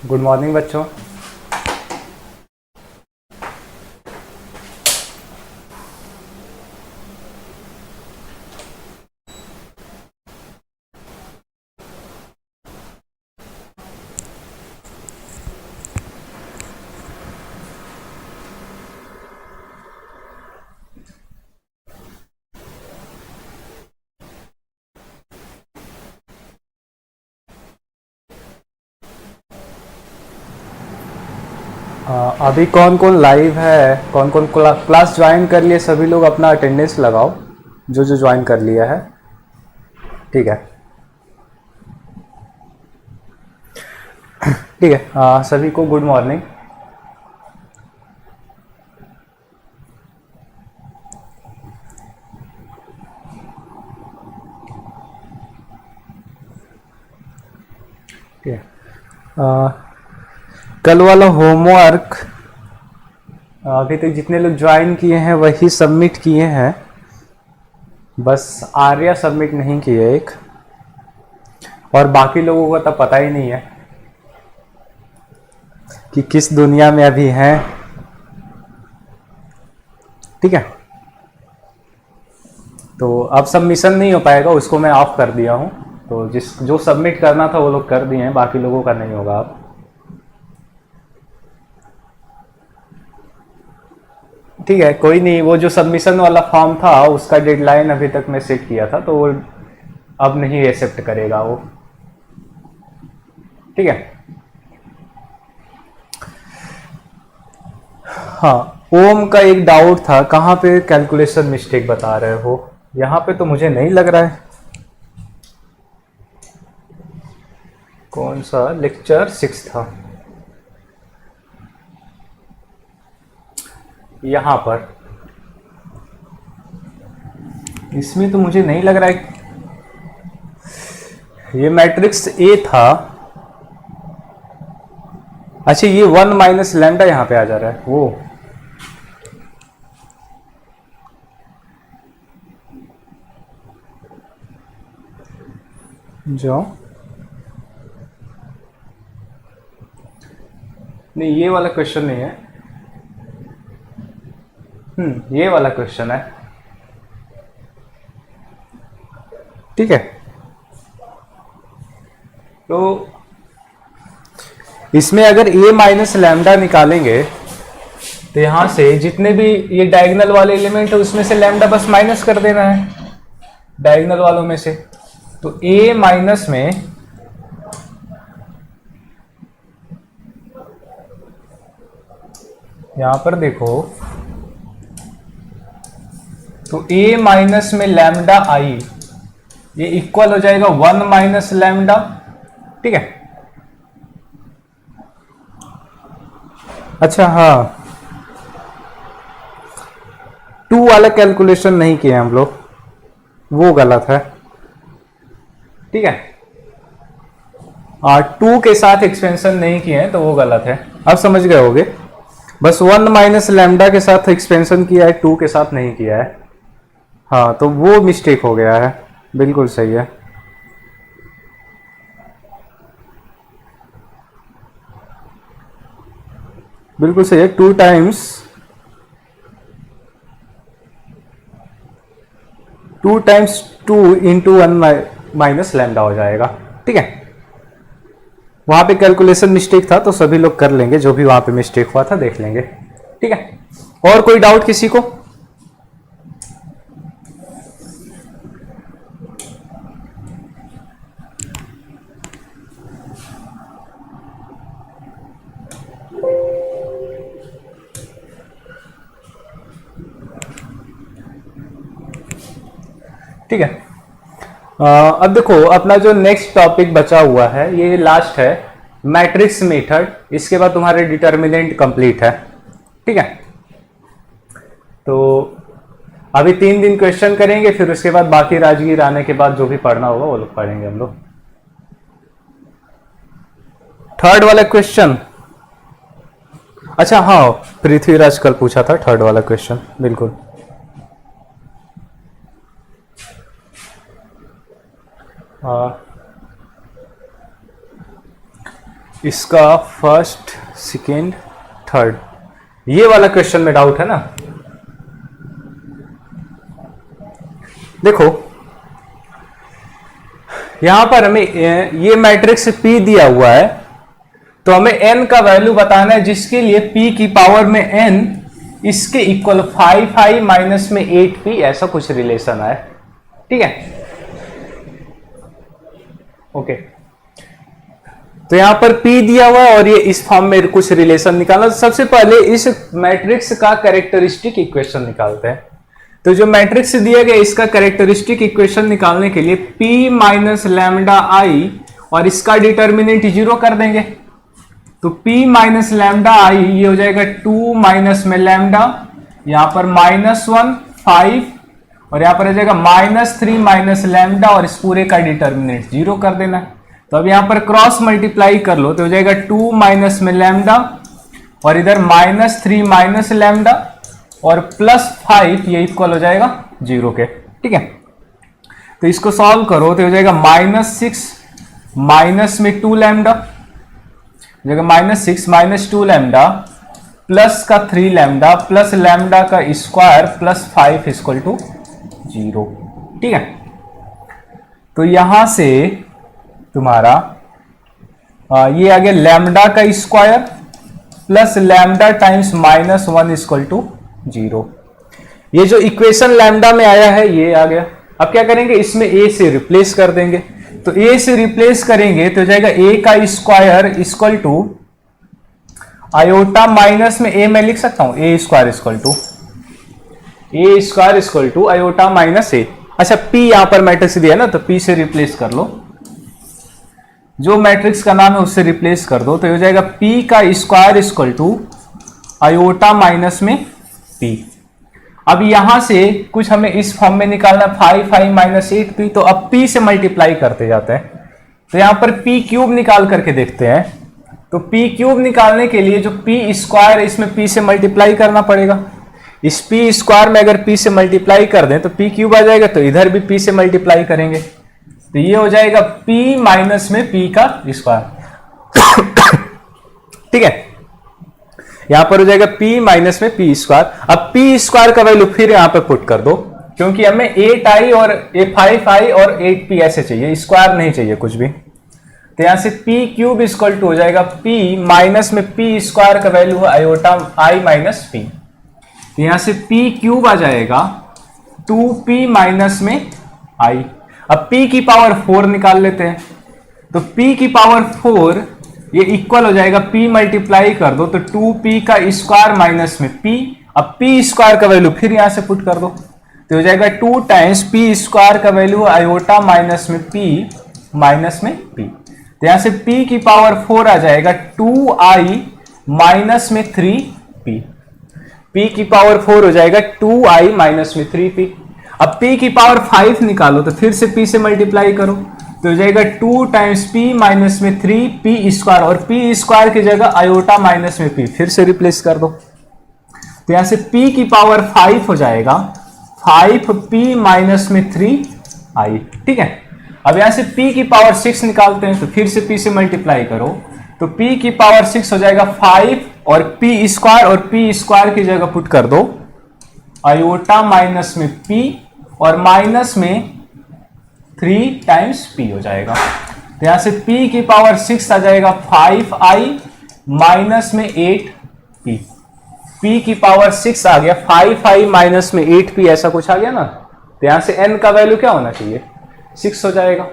Good morning बच्चों। अभी कौन कौन लाइव है, कौन कौन क्लास ज्वाइन कर लिए, सभी लोग अपना अटेंडेंस लगाओ जो जो ज्वाइन कर लिया है। ठीक है, ठीक है। सभी को गुड मॉर्निंग। ठीक है। कल वाला होमवर्क अभी तक जितने लोग ज्वाइन किए हैं वही सबमिट किए हैं, बस आर्या सबमिट नहीं किए एक, और बाकी लोगों को तो पता ही नहीं है कि किस दुनिया में अभी हैं। ठीक है, तो अब सबमिशन नहीं हो पाएगा, उसको मैं ऑफ कर दिया हूँ। तो जो सबमिट करना था वो लोग कर दिए हैं, बाकी लोगों का नहीं होगा अब। ठीक है, कोई नहीं। वो जो सबमिशन वाला फॉर्म था उसका डेडलाइन अभी तक मैं सेट किया था, तो वो अब नहीं एक्सेप्ट करेगा वो। ठीक है। हाँ, ओम का एक डाउट था, कहाँ पे कैलकुलेशन मिस्टेक बता रहे हो? यहाँ पे तो मुझे नहीं लग रहा है। कौन सा लेक्चर 6 था? यहाँ पर इसमें तो मुझे नहीं लग रहा है। ये मैट्रिक्स ए था। अच्छा, ये 1 माइनस लैम्डा यहाँ पे आ जा रहा है वो। जो नहीं, ये वाला क्वेश्चन नहीं है। ये वाला क्वेश्चन है। ठीक है, तो इसमें अगर ए माइनस लैम्डा निकालेंगे तो यहां से जितने भी ये डायगोनल वाले एलिमेंट है उसमें से लैम्डा बस माइनस कर देना है डायगोनल वालों में से। तो ए माइनस में यहां पर देखो, तो ए माइनस में लैम्डा आई ये इक्वल हो जाएगा 1 माइनस लैम्डा। ठीक है। अच्छा, हाँ, 2 वाला कैलकुलेशन नहीं किए हम लोग, वो गलत है। ठीक है, 2 के साथ एक्सपेंशन नहीं किए हैं तो वो गलत है। अब समझ गए होगे, बस 1 माइनस लैम्डा के साथ एक्सपेंशन किया है, 2 के साथ नहीं किया है। हाँ, तो वो मिस्टेक हो गया है। बिल्कुल सही है। बिल्कुल सही है। 2 इंटू 1 माइनस लैम्डा हो जाएगा। ठीक है, वहां पे कैलकुलेशन मिस्टेक था तो सभी लोग कर लेंगे, जो भी वहां पे मिस्टेक हुआ था देख लेंगे। ठीक है, और कोई डाउट किसी को? ठीक है। अब देखो, अपना जो नेक्स्ट टॉपिक बचा हुआ है ये लास्ट है, मैट्रिक्स मेथड। इसके बाद तुम्हारे डिटर्मिनेंट कंप्लीट है। ठीक है, तो अभी 3 दिन क्वेश्चन करेंगे, फिर उसके बाद बाकी राजगीर आने के बाद जो भी पढ़ना होगा वो लोग पढ़ेंगे हम लोग। थर्ड वाला क्वेश्चन, अच्छा हाँ, पृथ्वीराज कल पूछा था थर्ड वाला क्वेश्चन, बिल्कुल। इसका फर्स्ट, सेकेंड, थर्ड, ये वाला क्वेश्चन में डाउट है ना। देखो यहां पर हमें ये मैट्रिक्स P दिया हुआ है, तो हमें n का वैल्यू बताना है जिसके लिए P की पावर में n इसके इक्वल 5i माइनस में 8p ऐसा कुछ रिलेशन है। ठीक है, ओके। तो यहां पर P दिया हुआ है और ये इस फॉर्म में कुछ रिलेशन निकालना। सबसे पहले इस मैट्रिक्स का कैरेक्टरिस्टिक इक्वेशन निकालते हैं। तो जो मैट्रिक्स दिया गया इसका कैरेक्टरिस्टिक इक्वेशन निकालने के लिए P माइनस लैम्डा आई और इसका डिटर्मिनेंट 0 कर देंगे। तो P माइनस लैम्डा आई ये हो जाएगा 2 माइनस में लैम्डा, यहां पर -1 5 और यहां पर हो जाएगा -3 माइनस लैम्डा और इस पूरे का डिटर्मिनेंट 0 कर देना है। तो अब यहां पर क्रॉस मल्टीप्लाई कर लो तो हो जाएगा 2 माइनस में लैम्डा और इधर -3 माइनस लैम्डा और +5 ये इक्वल हो जाएगा 0 के। ठीक है, तो इसको सॉल्व करो तो हो जाएगा -6 माइनस में 2 लैम्डा, -6 माइनस 2 लैम्डा प्लस का 3 लैम्डा प्लस लैम्डा का स्क्वायर प्लस 5 इक्वल टू 0। ठीक है, तो यहां से तुम्हारा ये आ गया लैम्डा का square plus lambda times -1 equal to 0। ये जो इक्वेशन लैम्डा में आया है ये आ गया। अब क्या करेंगे, इसमें a से रिप्लेस कर देंगे। तो a से रिप्लेस करेंगे तो जाएगा a का square equal to iota minus में a मैं लिख सकता हूं a square equal to iota minus a। अच्छा p यहां पर मैट्रिक्स दिया ना तो p से रिप्लेस कर लो, जो मैट्रिक्स का नाम है उससे रिप्लेस कर दो। तो हो जाएगा p का square equal to iota minus में p। अब यहां से कुछ हमें इस फॉर्म में निकालना 5i माइनस 8p, तो अब p से मल्टीप्लाई करते जाते हैं। तो यहां पर p क्यूब निकाल करके देखते हैं। तो p क्यूब निकालने के लिए जो p स्क्वायर है इसमें p से मल्टीप्लाई करना पड़ेगा। इस p स्क्वायर में अगर p से मल्टीप्लाई कर दें तो p क्यूब आ जाएगा, तो इधर भी p से मल्टीप्लाई करेंगे तो ये हो जाएगा p माइनस में p का स्क्वायर। ठीक है, यहां पर हो जाएगा p माइनस में p स्क्वायर। अब p स्क्वायर का वैल्यू फिर यहां पर पुट कर दो, क्योंकि हमें 8i और 5i और 8p ऐसे चाहिए, स्क्वायर नहीं चाहिए कुछ भी। तो यहां से p क्यूब इक्वल टू हो जाएगा p माइनस में p स्क्वायर का वैल्यू है आयोटा i माइनस p। तो यहां से p क्यूब आ जाएगा 2p माइनस में i। अब p की पावर 4 निकाल लेते हैं। तो p की पावर 4 ये इक्वल हो जाएगा p मल्टीप्लाई कर दो तो 2p का स्क्वायर माइनस में p। अब p स्क्वायर का वैल्यू फिर यहां से पुट कर दो तो हो जाएगा 2 टाइम्स p स्क्वायर का वैल्यू आयोटा माइनस में p माइनस में p। तो यहां से p की पावर 4 आ जाएगा 2i माइनस में 3p। p की पावर 4 हो जाएगा 2i माइनस में 3p। अब p की पावर 5 निकालो तो फिर से p से मल्टीप्लाई करो तो हो जाएगा 2 टाइम्स p माइनस में 3p स्क्वायर और p स्क्वायर की जगह आयोटा माइनस में p फिर से रिप्लेस कर दो। तो यहां से p की पावर 5 हो जाएगा 5p माइनस में 3i। ठीक है, अब यहां से p की पावर 6 निकालते हैं तो फिर से p से मल्टीप्लाई करो तो p की पावर 6 हो जाएगा 5 और p स्क्वायर और p स्क्वायर की जगह पुट कर दो आयोटा माइनस में p और माइनस में 3 टाइम्स p हो जाएगा। तो यहां से p की पावर 6 आ जाएगा 5i माइनस में 8p। p की पावर 6 आ गया 5i माइनस में 8p ऐसा कुछ आ गया ना। तो यहां से n का वैल्यू क्या होना चाहिए 6 हो जाएगा।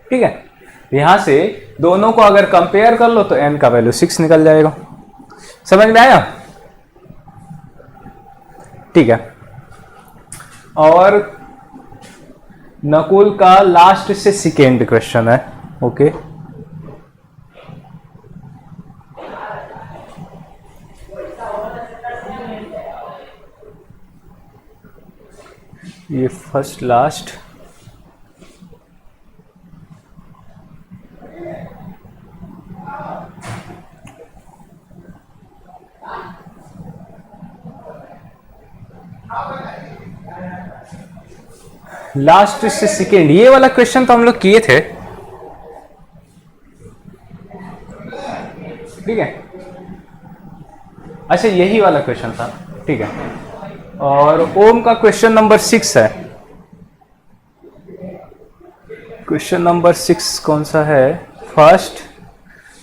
ठीक है, यहां से दोनों को अगर कंपेयर कर लो तो n का वैल्यू 6 निकल जाएगा। समझ में आया? ठीक है, और नकुल का लास्ट से सेकेंड क्वेश्चन है। ओके, ये फर्स्ट लास्ट लास्ट से सेकेंड, ये वाला क्वेश्चन तो हम लोग किए थे। ठीक है। अच्छा यही वाला क्वेश्चन था, ठीक है। और ओम का क्वेश्चन नंबर 6 है। क्वेश्चन नंबर 6 कौन सा है? First,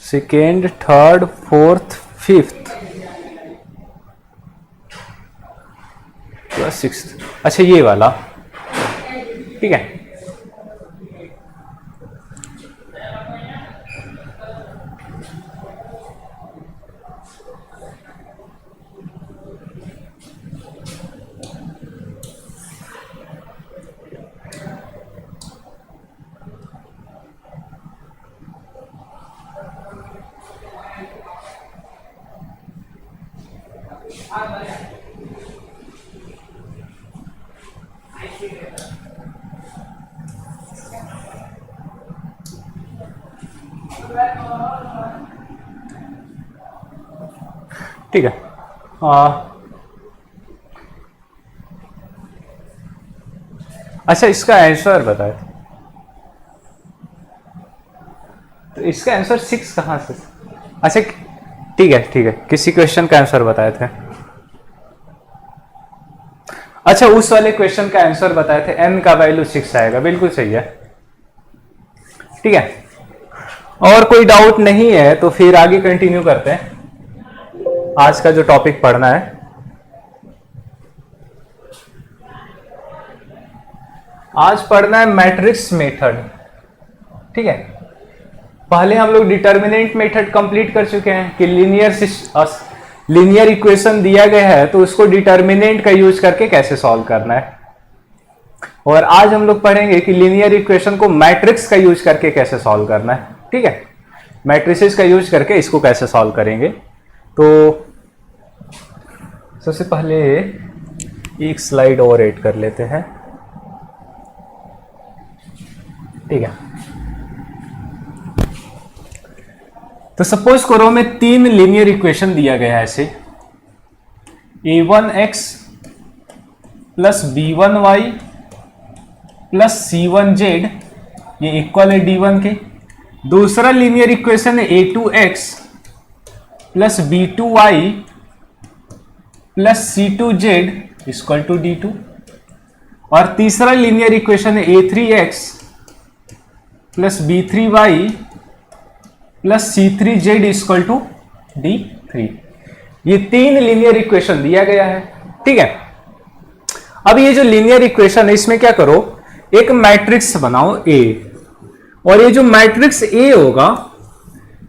second, third, fourth, fifth plus 6। अच्छा ये वाला, ठीक है। ठीक है। अच्छा इसका आंसर बताए, तो इसका आंसर 6 कहां से? अच्छा ठीक है, ठीक है, किसी क्वेश्चन का आंसर बताए थे। अच्छा उस वाले क्वेश्चन का आंसर बताए थे, n का वैल्यू 6 आएगा, बिल्कुल सही है, ठीक है। और कोई डाउट नहीं है तो फिर आगे कंटिन्यू करते हैं आज का जो टॉपिक पढ़ना है। आज पढ़ना है मैट्रिक्स मेथड, ठीक है। पहले हम लोग डिटर्मिनेंट मेथड कंप्लीट कर चुके हैं कि लीनियर इक्वेशन दिया गया है तो उसको डिटर्मिनेंट का यूज करके कैसे सॉल्व करना है। और आज हम लोग पढ़ेंगे कि लीनियर इक्वेशन को मैट्रिक्स का यूज करके कैसे सॉल्व करना है, ठीक है। मैट्रिसेस का यूज करके इसको कैसे सॉल्व करेंगे। तो सबसे पहले एक स्लाइड और ऐड कर लेते हैं, ठीक है। तो सपोज करो में 3 लीनियर इक्वेशन दिया गया है ऐसे, a1x plus b1y plus c1z, ये इक्वल है d1 के। दूसरा लीनियर इक्वेशन है a2x plus b2y plus c2z equal to d2। और तीसरा लीनियर इक्वेशन है a3x plus b3y plus c3z equal to d3। ये 3 लीनियर इक्वेशन दिया गया है, ठीक है। अब ये जो लीनियर इक्वेशन है इसमें क्या करो, एक मैट्रिक्स बनाओ A, और ये जो मैट्रिक्स A होगा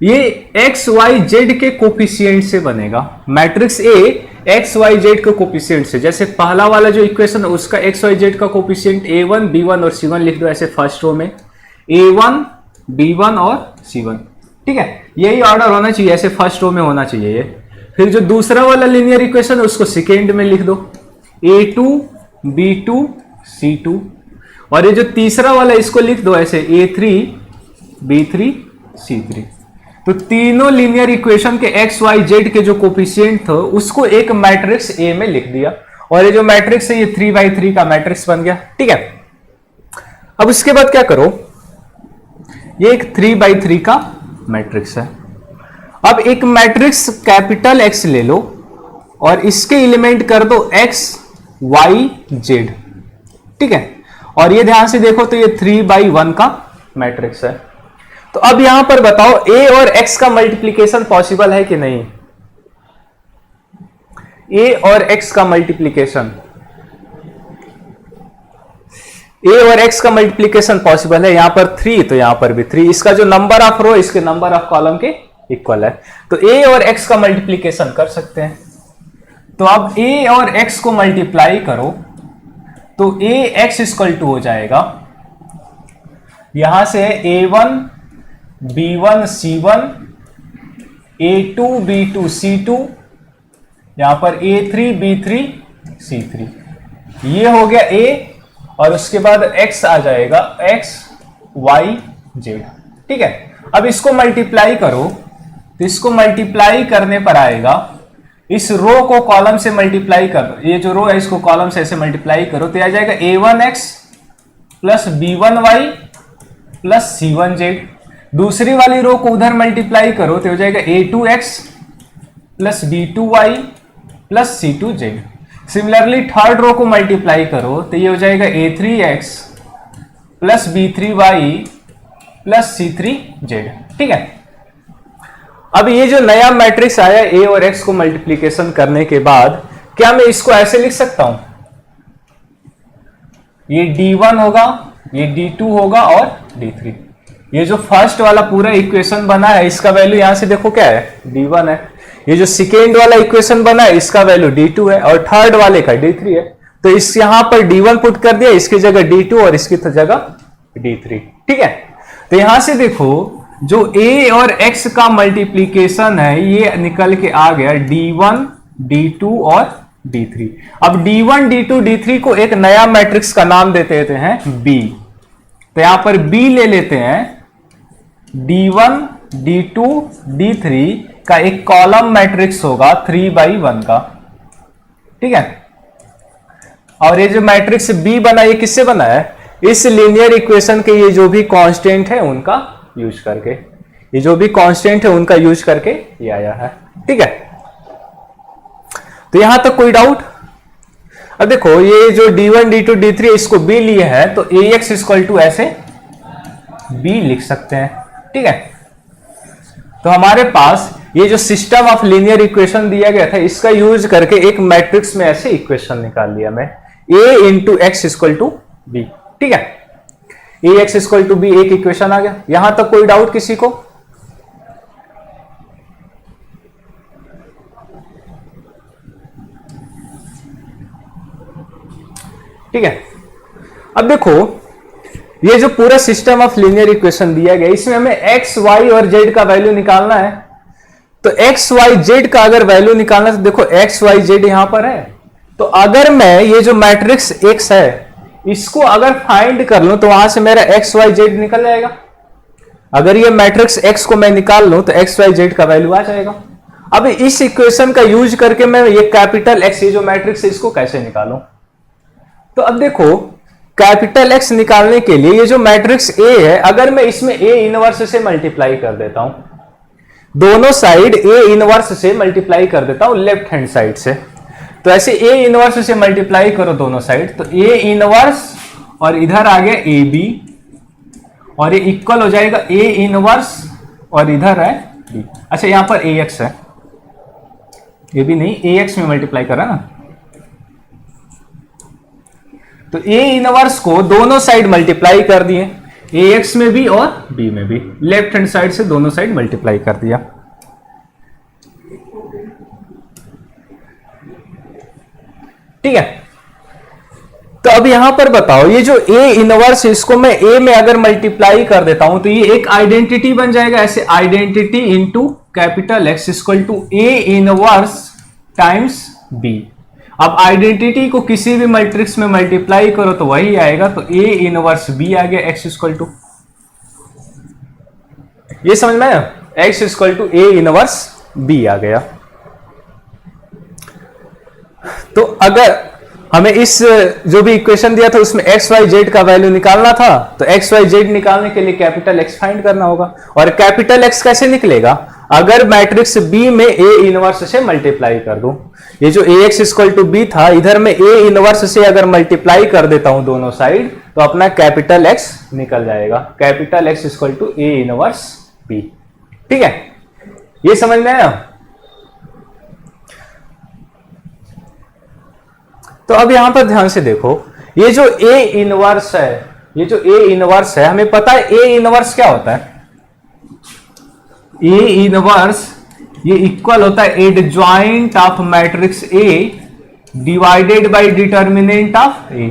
ये एक्स वाई जेड के कोफिशिएंट से बनेगा। Matrix A x y z के कोफिशिएंट से, जैसे पहला वाला जो इक्वेशन है उसका एक्स वाई जेड का कोफिशिएंट A1 B1 और C1 लिख दो ऐसे फर्स्ट रो में, A1 B1 और C1, ठीक है। यही ऑर्डर होना चाहिए, ऐसे फर्स्ट रो में होना चाहिए ये। फिर जो दूसरा वाला लीनियर इक्वेशन है उसको सेकेंड में लिख दो, A2 B2 C2। और ये जो तीसरा वाला इसको लिख दो ऐसे A3 B3 C3। तो तीनों लीनियर इक्वेशन के एक्स वाई जेड के जो कोफिशिएंट थे उसको एक मैट्रिक्स A में लिख दिया, और ये जो मैट्रिक्स है ये 3x3 का मैट्रिक्स बन गया, ठीक है। अब उसके बाद क्या करो, ये एक 3x3 का मैट्रिक्स है। अब एक मैट्रिक्स कैपिटल X ले लो और इसके एलिमेंट कर दो x y z, ठीक है। और ये ध्यान से देखो तो ये 3x1 का मैट्रिक्स है। तो अब यहां पर बताओ A और X का मल्टीप्लीकेशन पॉसिबल है कि नहीं? A और X का मल्टीप्लीकेशन, A और X का मल्टीप्लीकेशन पॉसिबल है। यहां पर 3 तो यहां पर भी 3, इसका जो नंबर ऑफ रो इसके नंबर ऑफ कॉलम के इक्वल है, तो A और X का मल्टीप्लीकेशन कर सकते हैं। तो अब A और X को मल्टीप्लाई करो तो AX इक्वल टू हो जाएगा, यहां से A1 B1 C1, A2 B2 C2, यहां पर A3 B3 C3, ये हो गया A। और उसके बाद X आ जाएगा X Y Z, ठीक है। अब इसको मल्टीप्लाई करो तो इसको मल्टीप्लाई करने पर आएगा, इस रो को कॉलम से मल्टीप्लाई करो, ये जो रो है इसको कॉलम से ऐसे मल्टीप्लाई करो तो आ जाएगा A1X plus B1Y plus C1Z। दूसरी वाली रो को उधर मल्टीप्लाई करो तो हो जाएगा a2x plus b2y plus c2z। Similarly third row को मल्टीप्लाई करो तो ये हो जाएगा a3x plus b3y plus c3z। ठीक है, अब ये जो नया मैट्रिक्स आया a और x को मल्टीप्लीकेशन करने के बाद, क्या मैं इसको ऐसे लिख सकता हूं, ये d1 होगा, ये d2 होगा और d3। ये जो फर्स्ट वाला पूरा इक्वेशन बना है इसका वैल्यू यहां से देखो क्या है, d1 है। ये जो सेकेंड वाला इक्वेशन बना है इसका वैल्यू d2 है और थर्ड वाले का d3 है। तो इस यहां पर d1 पुट कर दिया, इसकी जगह d2 और इसकी जगह d3। ठीक है, तो यहां से देखो जो a और x का मल्टीप्लीकेशन है ये निकल के आ गया d1 d2 और d3। अब d1 d2 d3 को एक नया मैट्रिक्स का नाम दे देते हैं b। तो यहां पर b ले लेते हैं, d1 d2 d3 का एक कॉलम मैट्रिक्स होगा 3/1 का। ठीक है, और ये जो मैट्रिक्स b बना ये किससे बना है, इस लीनियर इक्वेशन के ये जो भी कांस्टेंट है उनका यूज करके, ये जो भी कांस्टेंट है उनका यूज करके ये आया है। ठीक है, तो यहां तक कोई डाउट? अब देखो ये जो d1 d2 d3 इसको b लिए है तो ax इक्वल टू ऐसे b लिख सकते हैं। ठीक है, तो हमारे पास ये जो सिस्टम ऑफ लीनियर इक्वेशन दिया गया था इसका यूज करके एक मैट्रिक्स में ऐसे इक्वेशन निकाल लिया मैं, a into x equal to b. ठीक है, ax इक्वल टू बी एक इक्वेशन आ गया। यहां तक कोई डाउट किसी को? ठीक है, अब देखो ये जो पूरा सिस्टम ऑफ लीनियर इक्वेशन दिया गया इसमें हमें x y और z का वैल्यू निकालना है। तो x y z का अगर वैल्यू निकालना है तो देखो x y z यहां पर है। तो अगर मैं ये जो मैट्रिक्स x है इसको अगर फाइंड कर लूं तो वहां से मेरा x y z निकल जाएगा। अगर ये मैट्रिक्स x को मैं निकाल लूं तो x y z का वैल्यू आ जाएगा। अब इस इक्वेशन का यूज करके मैं ये कैपिटल X ये जो मैट्रिक्स है इसको कैसे निकालूं? तो अब देखो कैपिटल X निकालने के लिए ये जो मैट्रिक्स A है अगर मैं इसमें A इनवर्स से मल्टीप्लाई कर देता हूं, दोनों साइड A इनवर्स से मल्टीप्लाई कर देता हूं लेफ्ट हैंड साइड से, तो ऐसे A इनवर्स से मल्टीप्लाई करो दोनों साइड, तो A इनवर्स और इधर आ गया AB और ये इक्वल हो जाएगा A इनवर्स और इधर है B। अच्छा यहां पर AX है, ये भी नहीं AX में मल्टीप्लाई करा ना, तो A इनवर्स को दोनों साइड मल्टीप्लाई कर दिए, AX में भी और B में भी, लेफ्ट हैंड साइड से दोनों साइड मल्टीप्लाई कर दिया। ठीक है, तो अब यहां पर बताओ ये जो A इनवर्स इसको मैं A में अगर मल्टीप्लाई कर देता हूं तो ये एक आइडेंटिटी बन जाएगा, ऐसे identity into capital X equal to A inverse times B। अब आइडेंटिटी को किसी भी मैट्रिक्स में मल्टीप्लाई करो तो वही आएगा, तो A इनवर्स B आ गया X इक्वल टू, ये समझ में आया, X equal to A inverse B आ गया। तो अगर हमें इस जो भी इक्वेशन दिया था उसमें x y z का वैल्यू निकालना था तो x y z निकालने के लिए कैपिटल X फाइंड करना होगा। और कैपिटल X कैसे निकलेगा? अगर मैट्रिक्स B में A इनवर्स से मल्टीप्लाई कर दूं, ये जो ax इक्वल टू b था इधर में A इनवर्स से अगर मल्टीप्लाई कर देता हूं दोनों साइड तो अपना कैपिटल X निकल जाएगा, capital X equal to A inverse B। ठीक है, ये समझ में आया? तो अब यहां पर ध्यान से देखो ये जो A इनवर्स है, ये जो A इनवर्स है हमें पता है A इनवर्स क्या होता है, A इनवर्स ये इक्वल होता है adjoint of matrix A divided by determinant of A।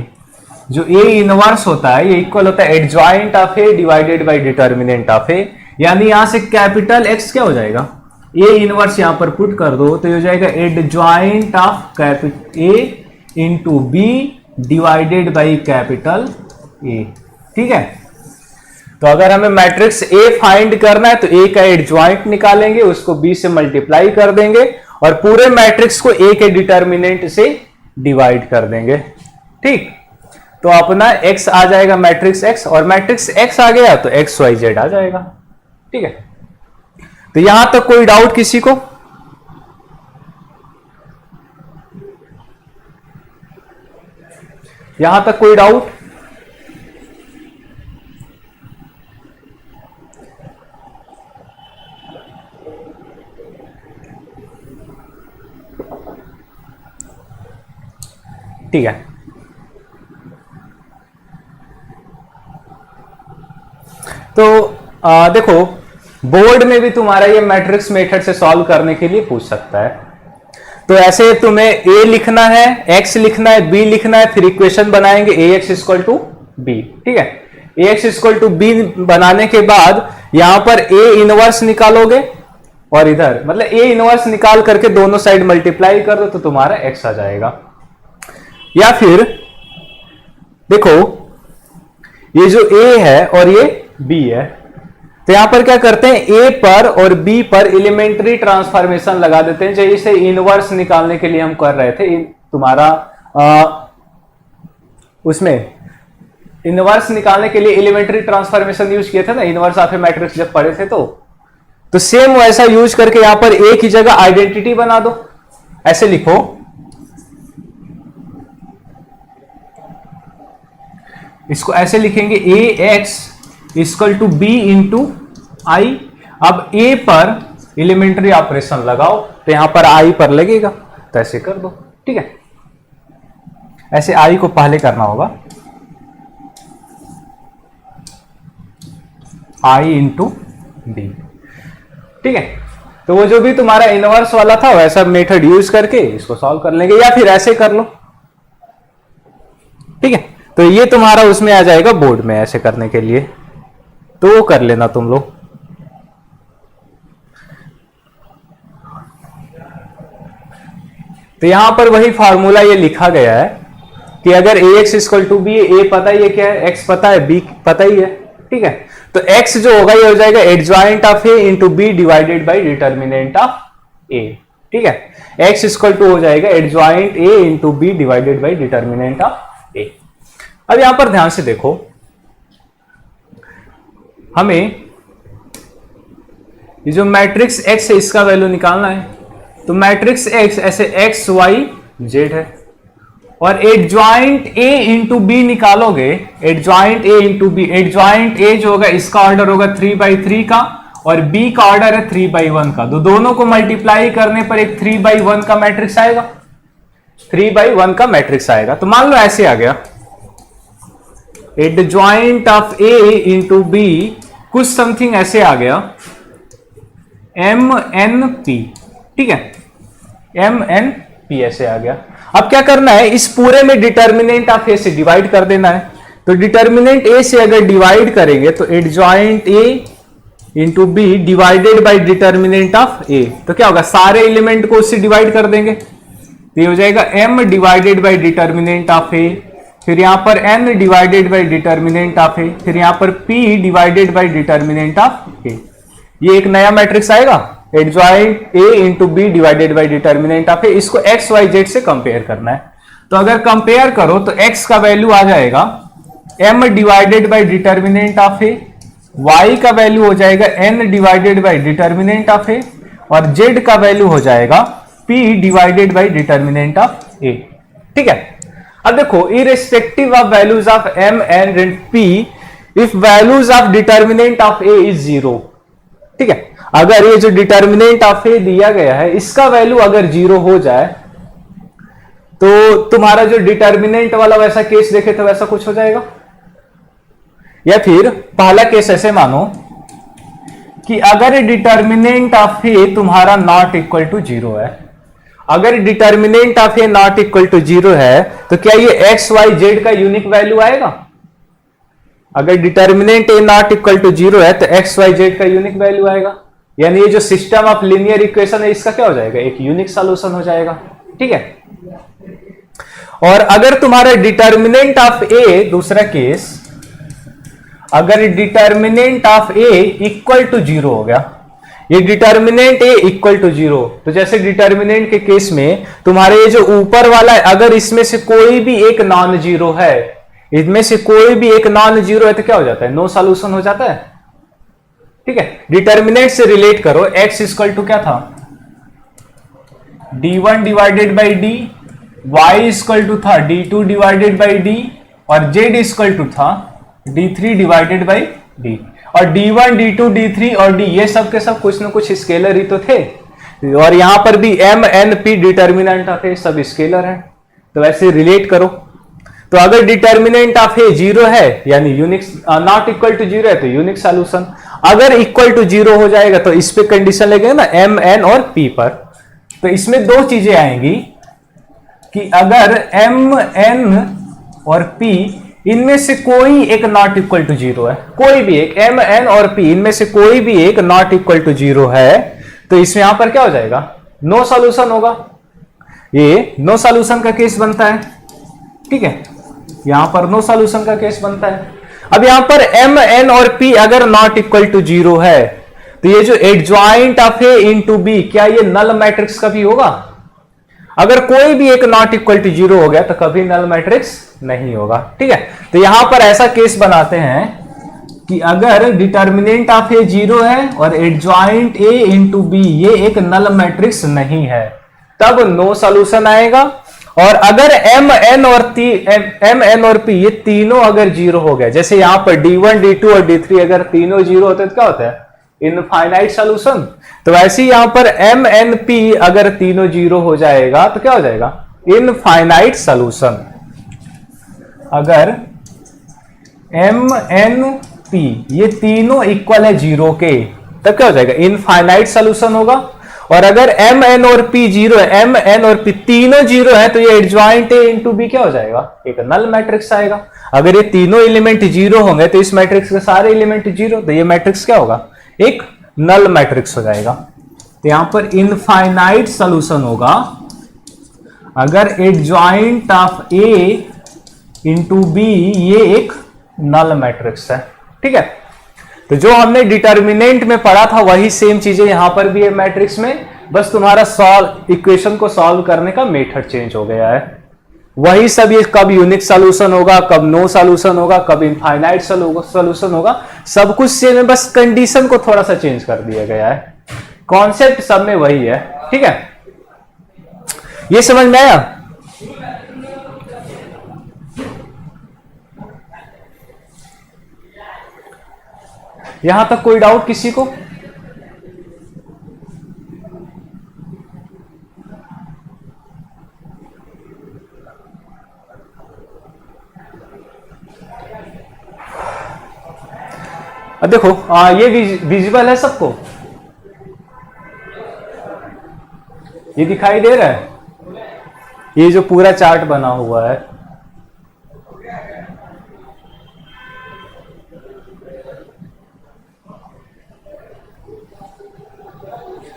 जो A इनवर्स होता है ये इक्वल होता है adjoint of A divided by determinant of A। यानी यहां से कैपिटल X क्या हो जाएगा, A इनवर्स यहां पर पुट कर दो तो ये हो जाएगा adjoint of capital A into B divided by capital A। ठीक है, तो अगर हमें मैट्रिक्स A फाइंड करना है तो A का एडजॉइंट निकालेंगे, उसको B से मल्टीप्लाई कर देंगे और पूरे मैट्रिक्स को A के डिटर्मिनेंट से डिवाइड कर देंगे। ठीक, तो अपना X आ जाएगा मैट्रिक्स X, और मैट्रिक्स X आ गया तो X Y Z आ जाएगा। ठीक है, तो यहां तक कोई डाउट किसी को? यहां तक कोई डाउट? ठीक है, तो देखो बोर्ड में भी तुम्हारा ये मैट्रिक्स मेथड से सॉल्व करने के लिए पूछ सकता है। तो ऐसे तुम्हें a लिखना है, x लिखना है, b लिखना है, फिर इक्वेशन बनाएंगे ax इक्वल टू बी। ठीक है, ax इक्वल टू बी बनाने के बाद यहां पर a इनवर्स निकालोगे और इधर मतलब a इनवर्स निकाल करके दोनों साइड मल्टीप्लाई कर दो तो तुम्हारा x आ जाएगा। या फिर देखो ये जो a है और ये b है, तो यहां पर क्या करते हैं a पर और b पर एलिमेंट्री ट्रांसफॉर्मेशन लगा देते हैं, जैसे इनवर्स निकालने के लिए हम कर रहे थे। तुम्हारा उसमें इनवर्स निकालने के लिए एलिमेंट्री ट्रांसफॉर्मेशन यूज किए थे ना, इनवर्स ऑफ ए मैट्रिक्स जब पढ़े थे। तो सेम वैसा यूज करके यहां पर a की जगह आइडेंटिटी बना दो। ऐसे लिखो इसको, ऐसे लिखेंगे ax equal to B into I. अब a पर एलिमेंट्री ऑपरेशन लगाओ तो यहां पर i पर लगेगा, तो ऐसे कर दो। ठीक है, ऐसे i को पहले करना होगा i इंटू बी। ठीक है, तो वो जो भी तुम्हारा इनवर्स वाला था वैसा मेथड यूज करके इसको सॉल्व कर लेंगे, या फिर ऐसे कर लो। ठीक है, तो ये तुम्हारा उसमें आ जाएगा बोर्ड में ऐसे करने के लिए, तो वो कर लेना तुम लोग। तो यहां पर वही फार्मूला ये लिखा गया है कि अगर ax equal to b, a पता ही है क्या है, x पता है, b पता ही है। ठीक है, तो x जो होगा ये हो जाएगा adjoint of a into B divided by determinant of a। ठीक है, x इक्वल टू हो जाएगा adjoint a into B divided by determinant of a। अब यहां पर ध्यान से देखो, हमें ये जो मैट्रिक्स x है इसका वैल्यू निकालना है। तो मैट्रिक्स x ऐसे x y z है, और एडजॉइंट a इंटू बी निकालोगे, adjoint a into b. Adjoint a जो होगा इसका ऑर्डर होगा 3/3 का, और b का ऑर्डर है 3/1 का। तो दोनों को मल्टीप्लाई करने पर एक 3/1 का मैट्रिक्स आएगा, 3/1 का मैट्रिक्स आएगा। तो मान लो ऐसे आ गया adjoint of a into b, कुछ समथिंग ऐसे आ गया MNP। ठीक है, MNP ऐसे आ गया। अब क्या करना है, इस पूरे में डिटर्मिनेंट ऑफ a से डिवाइड कर देना है। तो डिटर्मिनेंट a से अगर डिवाइड करेंगे तो adjoint a into B divided by determinant of a, तो क्या होगा, सारे एलिमेंट को उससे डिवाइड कर देंगे, तो ये हो जाएगा m divided by determinant of a, फिर यहां पर n divided by determinant of a, फिर यहां पर p divided by determinant of a। ये एक नया मैट्रिक्स आएगा, adjoint a into B divided by determinant of a। इसको x y z से कंपेयर करना है। तो अगर कंपेयर करो तो x का वैल्यू आ जाएगा m divided by determinant of a, y का वैल्यू हो जाएगा n divided by determinant of a, और z का वैल्यू हो जाएगा p divided by determinant of a। ठीक है, अब देखो irrespective of values of m and p, if values of determinant of a is 0। ठीक है, अगर ये जो डिटर्मिनेंट ऑफ a दिया गया है इसका वैल्यू अगर 0 हो जाए तो तुम्हारा जो डिटर्मिनेंट वाला वैसा केस देखे तो वैसा कुछ हो जाएगा। या फिर पहला केस ऐसे मानो कि अगर डिटर्मिनेंट ऑफ a तुम्हारा नॉट इक्वल टू 0 है, अगर determinant of a not equal to 0 है तो क्या ये x y z का यूनिक वैल्यू आएगा? अगर determinant a not equal to 0 है तो x y z का यूनिक वैल्यू आएगा, यानी ये जो सिस्टम ऑफ लीनियर इक्वेशन है इसका क्या हो जाएगा, एक यूनिक सॉल्यूशन हो जाएगा। ठीक है, और अगर तुम्हारा डिटर्मिनेंट ऑफ a, दूसरा केस, अगर determinant of a equal to 0 हो गया, ये डिटर्मिनेंट a इक्वल टू 0, तो जैसे डिटर्मिनेंट के केस में तुम्हारे ये जो ऊपर वाला है अगर इसमें से कोई भी एक नॉन जीरो है, इसमें से कोई भी एक नॉन जीरो है तो क्या हो जाता है, नो सॉल्यूशन हो जाता है। ठीक है, डिटर्मिनेंट से रिलेट करो। x इक्वल टू क्या था, d1 divided by d, y equal to था d2 डिवाइडेड बाई डी, और z इक्वल टू था d3 डिवाइडेड बाई डी। और d1 d2 d3 और d ये सब के सब कुछ ना कुछ स्केलर ही तो थे, और यहां पर भी m n p determinant of A सब स्केलर है, तो वैसे रिलेट करो। तो अगर डिटर्मिनेंट ऑफ ए जीरो है यानी unique, not equal to zero है तो यूनिक सॉल्यूशन, अगर इक्वल टू जीरो हो जाएगा तो इस पे कंडीशन लगेगा ना m n और p पर। तो इसमें दो चीजें आएंगी कि अगर m n और p इनमें से कोई एक नॉट इक्वल टू जीरो है, कोई भी एक m n और p इनमें से कोई भी एक नॉट इक्वल टू जीरो है, तो इसमें यहां पर क्या हो जाएगा, नो सॉल्यूशन होगा। ये नो सॉल्यूशन का केस बनता है, ठीक है, यहां पर नो सॉल्यूशन का केस बनता है। अब यहां पर m n और p अगर नॉट इक्वल टू जीरो है तो ये जो adjoint of a into b, क्या ये नल मैट्रिक्स कभी होगा? अगर कोई भी एक नॉट इक्वल टू जीरो हो गया तो कभी नल मैट्रिक्स नहीं होगा, ठीक है। तो यहां पर ऐसा केस बनाते हैं कि अगर डिटर्मिनेंट ऑफ ए जीरो है और एडजॉइंट a इंटू बी ये एक नल मैट्रिक्स नहीं है, तब नो सॉल्यूशन आएगा। और अगर m n और p ये तीनों अगर जीरो हो गया, जैसे यहां पर d1 d2 और d3 अगर तीनों जीरो होते तो क्या होता है, इनफाइनाइट सॉल्यूशन। तो वैसे ही यहां पर m n p अगर तीनों जीरो हो जाएगा तो क्या हो जाएगा, इनफाइनाइट सॉल्यूशन। अगर m n p ये तीनों इक्वल है जीरो के, तब क्या हो जाएगा, इनफाइनाइट सॉल्यूशन होगा। और अगर m n और p जीरो है, m n और p तीनों जीरो है, तो ये एडजॉइंट a इंटू बी क्या हो जाएगा, एक नल मैट्रिक्स आएगा। अगर ये तीनों एलिमेंट जीरो होंगे तो इस मैट्रिक्स के सारे एलिमेंट जीरो, तो ये मैट्रिक्स क्या होगा, एक नल मैट्रिक्स हो जाएगा। तो यहां पर इनफाइनाइट सॉल्यूशन होगा अगर adjoint of a into B ये एक नल मैट्रिक्स है, ठीक है। तो जो हमने डिटर्मिनेंट में पढ़ा था वही सेम चीजें यहां पर भी है मैट्रिक्स में, बस तुम्हारा सॉल्व इक्वेशन को सॉल्व करने का मेथड चेंज हो गया है। वही सब, ये कब यूनिक सॉल्यूशन होगा, कब नो सॉल्यूशन होगा, कब इनफाइनाइट सॉल्यूशन होगा, सब कुछ सेम है, बस कंडीशन को थोड़ा सा चेंज कर दिया गया है। कॉन्सेप्ट सब में वही है, ठीक है। ये समझ में आया? यहां तक कोई डाउट किसी को? अब देखो ये विजिबल है सबको, ये दिखाई दे रहा है, ये जो पूरा चार्ट बना हुआ है,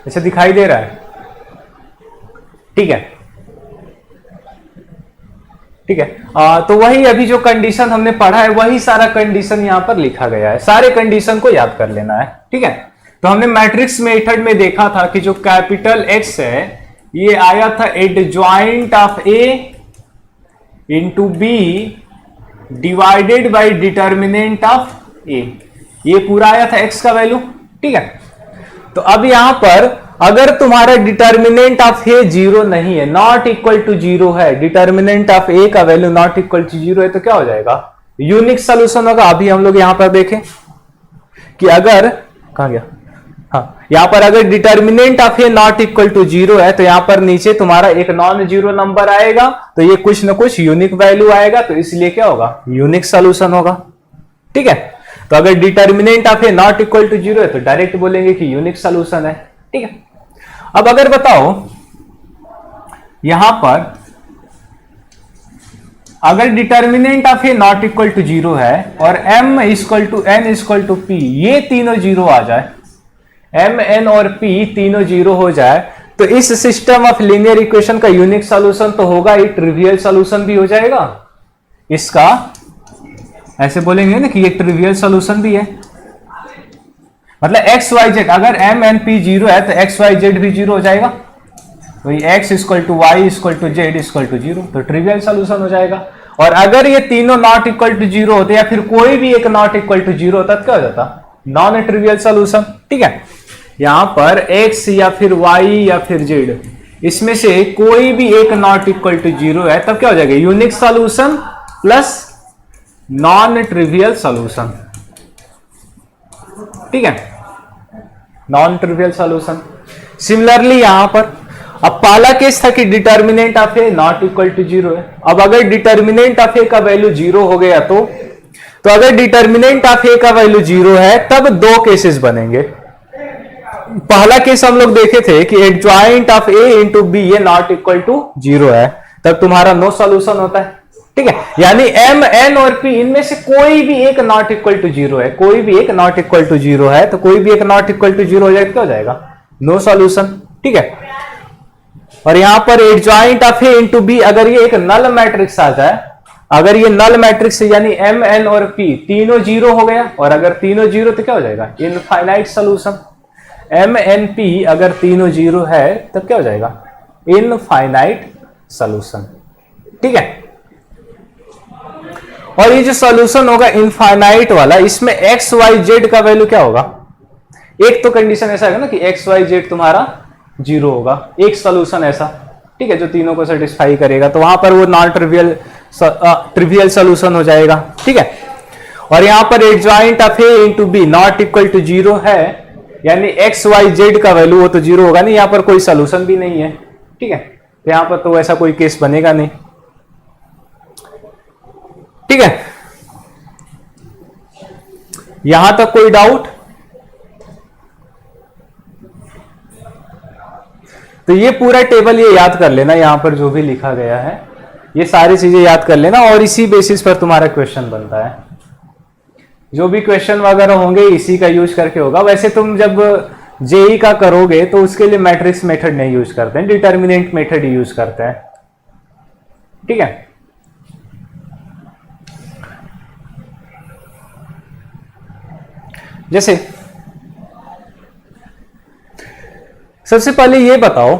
अच्छा दिखाई दे रहा है, ठीक है, ठीक है। तो वही अभी जो कंडीशन हमने पढ़ा है वही सारा कंडीशन यहां पर लिखा गया है, सारे कंडीशन को याद कर लेना है, ठीक है। तो हमने मैट्रिक्स मेथड में देखा था कि जो कैपिटल X है ये आया था adjoint of A into B divided by determinant of A, ये पूरा आया था X का वैल्यू, ठीक है। तो अब यहां पर अगर तुम्हारा डिटर्मिनेंट ऑफ ए जीरो नहीं है, नॉट इक्वल टू जीरो है, डिटर्मिनेंट ऑफ ए का value not equal to zero है, तो क्या हो जाएगा, यूनिक सॉल्यूशन होगा। अभी हम लोग यहां पर देखें कि अगर, कहां गया, हाँ, यहां पर अगर determinant of A not equal to zero है तो यहां पर नीचे तुम्हारा एक नॉन जीरो नंबर आएगा, तो ये कुछ ना कुछ यूनिक वैल्यू आएगा, तो इसलिए क्या होगा, यूनिक सॉल्यूशन होगा, ठीक है। तो अगर determinant of A not equal to zero है तो डायरेक्ट बोलेंगे कि यूनिक सॉल्यूशन है, ठीक है। अब अगर बताओ यहां पर अगर determinant of A not equal to zero है और m equal to n equal to p ये तीनों जीरो आ जाए, m n और p तीनों जीरो हो जाए, तो इस सिस्टम ऑफ लीनियर इक्वेशन का यूनिक सॉल्यूशन तो होगा ही, ट्रिवियल सॉल्यूशन भी हो जाएगा इसका, ऐसे बोलेंगे ना कि ये ट्रिवियल सॉल्यूशन भी है। मतलब एक्स वाई जेड, अगर m n p जीरो है तो एक्स वाई जेड भी जीरो हो जाएगा, तो ये x equal to y equal to z equal to zero, तो ट्रिवियल सॉल्यूशन हो जाएगा। और अगर ये तीनों नॉट इक्वल टू जीरो होते या फिर कोई भी एक नॉट इक्वल टू जीरो होता तो क्या हो जाता, नॉन ट्रिवियल सॉल्यूशन। ठीक है, यहां पर x या फिर y या फिर z, इसमें से कोई भी एक नॉट इक्वल टू जीरो है, तब क्या हो जाएगा, unique solution plus non trivial solution. ठीक है, नॉन ट्रिवियल सॉल्यूशन। सिमिलरली यहां पर अब पहला केस था कि determinant of A not equal to zero है। अब अगर डिटर्मिनेंट ऑफ ए का वैल्यू जीरो हो गया तो अगर डिटर्मिनेंट ऑफ ए का वैल्यू जीरो है तब दो केसेस बनेंगे। पहला केस हम लोग देखे थे कि adjoint of A into B ये नॉट इक्वल टू जीरो है, तब तुम्हारा नो सॉल्यूशन होता है। ठीक है, यानी एम एन और पी इनमें से कोई भी एक नॉट इक्वल टू जीरो है, कोई भी एक नॉट इक्वल टू जीरो है, तो कोई भी एक नॉट इक्वल टू जीरो हो जाए तो क्या हो जाएगा, नो सॉल्यूशन। ठीक है, और यहां पर adjoint of A into B, अगर ये एक नल मैट्रिक्स आ जाए, अगर ये नल मैट्रिक्स यानी एम एन और पी तीनों जीरो हो गया, और अगर तीनों जीरो तो क्या हो जाएगा, infinite solution. M n p अगर तीनों जीरो है तब क्या हो जाएगा, इनफाइनाइट सॉल्यूशन। ठीक है, और ये जो सॉल्यूशन होगा इनफाइनाइट वाला, इसमें एक्स वाई जेड का वैल्यू क्या होगा, एक तो कंडीशन ऐसा है ना कि एक्स वाई जेड तुम्हारा जीरो होगा, एक सॉल्यूशन ऐसा, ठीक है, जो तीनों को सेटिस्फाई करेगा, तो वहां पर वो नॉन ट्रिवियल सॉल्यूशन हो जाएगा। ठीक है, और यहां पर adjoint of A into B not equal to zero है, यानी एक्स वाई जेड का वैल्यू वो तो जीरो होगा नहीं, यहां पर कोई सॉल्यूशन भी नहीं है। ठीक है, तो यहां पर तो ऐसा कोई केस बनेगा नहीं। ठीक है, यहां तक कोई डाउट? तो ये पूरा टेबल ये याद कर लेना, यहां पर जो भी लिखा गया है ये सारी चीजें याद कर लेना, और इसी बेसिस पर तुम्हारा क्वेश्चन बनता है। जो भी क्वेश्चन वगैरह होंगे इसी का यूज करके होगा। वैसे तुम जब जेई का करोगे तो उसके लिए मैट्रिक्स मेथड नहीं यूज करते हैं, डिटर्मिनेंट मेथड यूज करते हैं। ठीक है, जैसे सबसे पहले ये बताओ,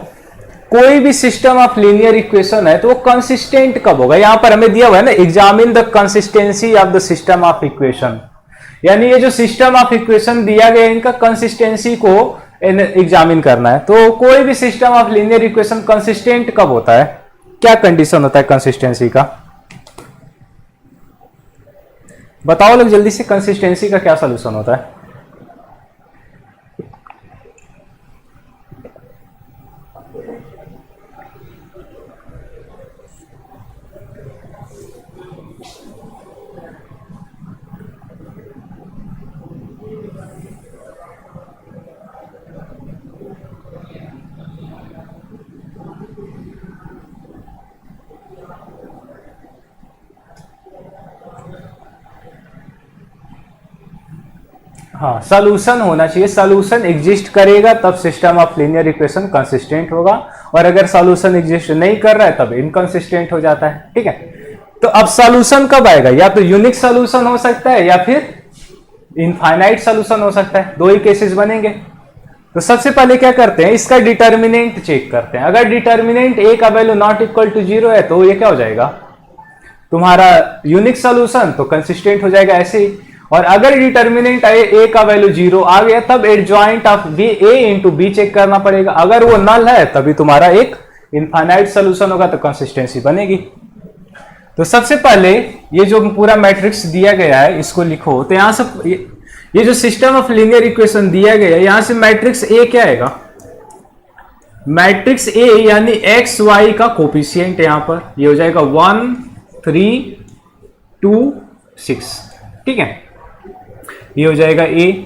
कोई भी सिस्टम ऑफ लीनियर इक्वेशन है तो वो कंसिस्टेंट कब होगा। यहां पर हमें दिया हुआ है ना, examine the consistency of the system of equation, यानी ये जो सिस्टम ऑफ इक्वेशन दिया गया इनका कंसिस्टेंसी को एग्जामिन करना है। तो कोई भी system of linear equation consistent कब होता है, क्या कंडीशन होता है कंसिस्टेंसी का, बताओ लोग जल्दी से, कंसिस्टेंसी का क्या सॉल्यूशन होता है। हाँ, सॉल्यूशन होना चाहिए, सॉल्यूशन एग्जिस्ट करेगा तब system of linear equation consistent होगा, और अगर सॉल्यूशन एग्जिस्ट नहीं कर रहा है तब इनकंसिस्टेंट हो जाता है। ठीक है, तो अब सॉल्यूशन कब आएगा, या तो यूनिक सॉल्यूशन हो सकता है या फिर इनफाइनाइट सॉल्यूशन हो सकता है, दो ही केसेस बनेंगे। तो सबसे पहले क्या करते हैं, इसका डिटर्मिनेंट चेक करते हैं। अगर डिटर्मिनेंट ए का value not equal to zero है तो ये क्या हो जाएगा, तुम्हारा यूनिक सॉल्यूशन, तो कंसिस्टेंट हो जाएगा ऐसे ही। और अगर डिटर्मिनेंट ए का वैल्यू जीरो आ गया तब adjoint of B A into B check करना पड़ेगा, अगर वो नल है तभी तुम्हारा एक इनफाइनाइट सॉल्यूशन होगा, तो कंसिस्टेंसी बनेगी। तो सबसे पहले ये जो पूरा मैट्रिक्स दिया गया है इसको लिखो। तो यहां से ये जो सिस्टम ऑफ लीनियर इक्वेशन दिया गया है, यहां से मैट्रिक्स ए क्या आएगा, मैट्रिक्स ए यानी एक्स वाई का कोफिशिएंट, यहां पर ये हो जाएगा 1 3 2 6। ठीक है, ये हो जाएगा ए,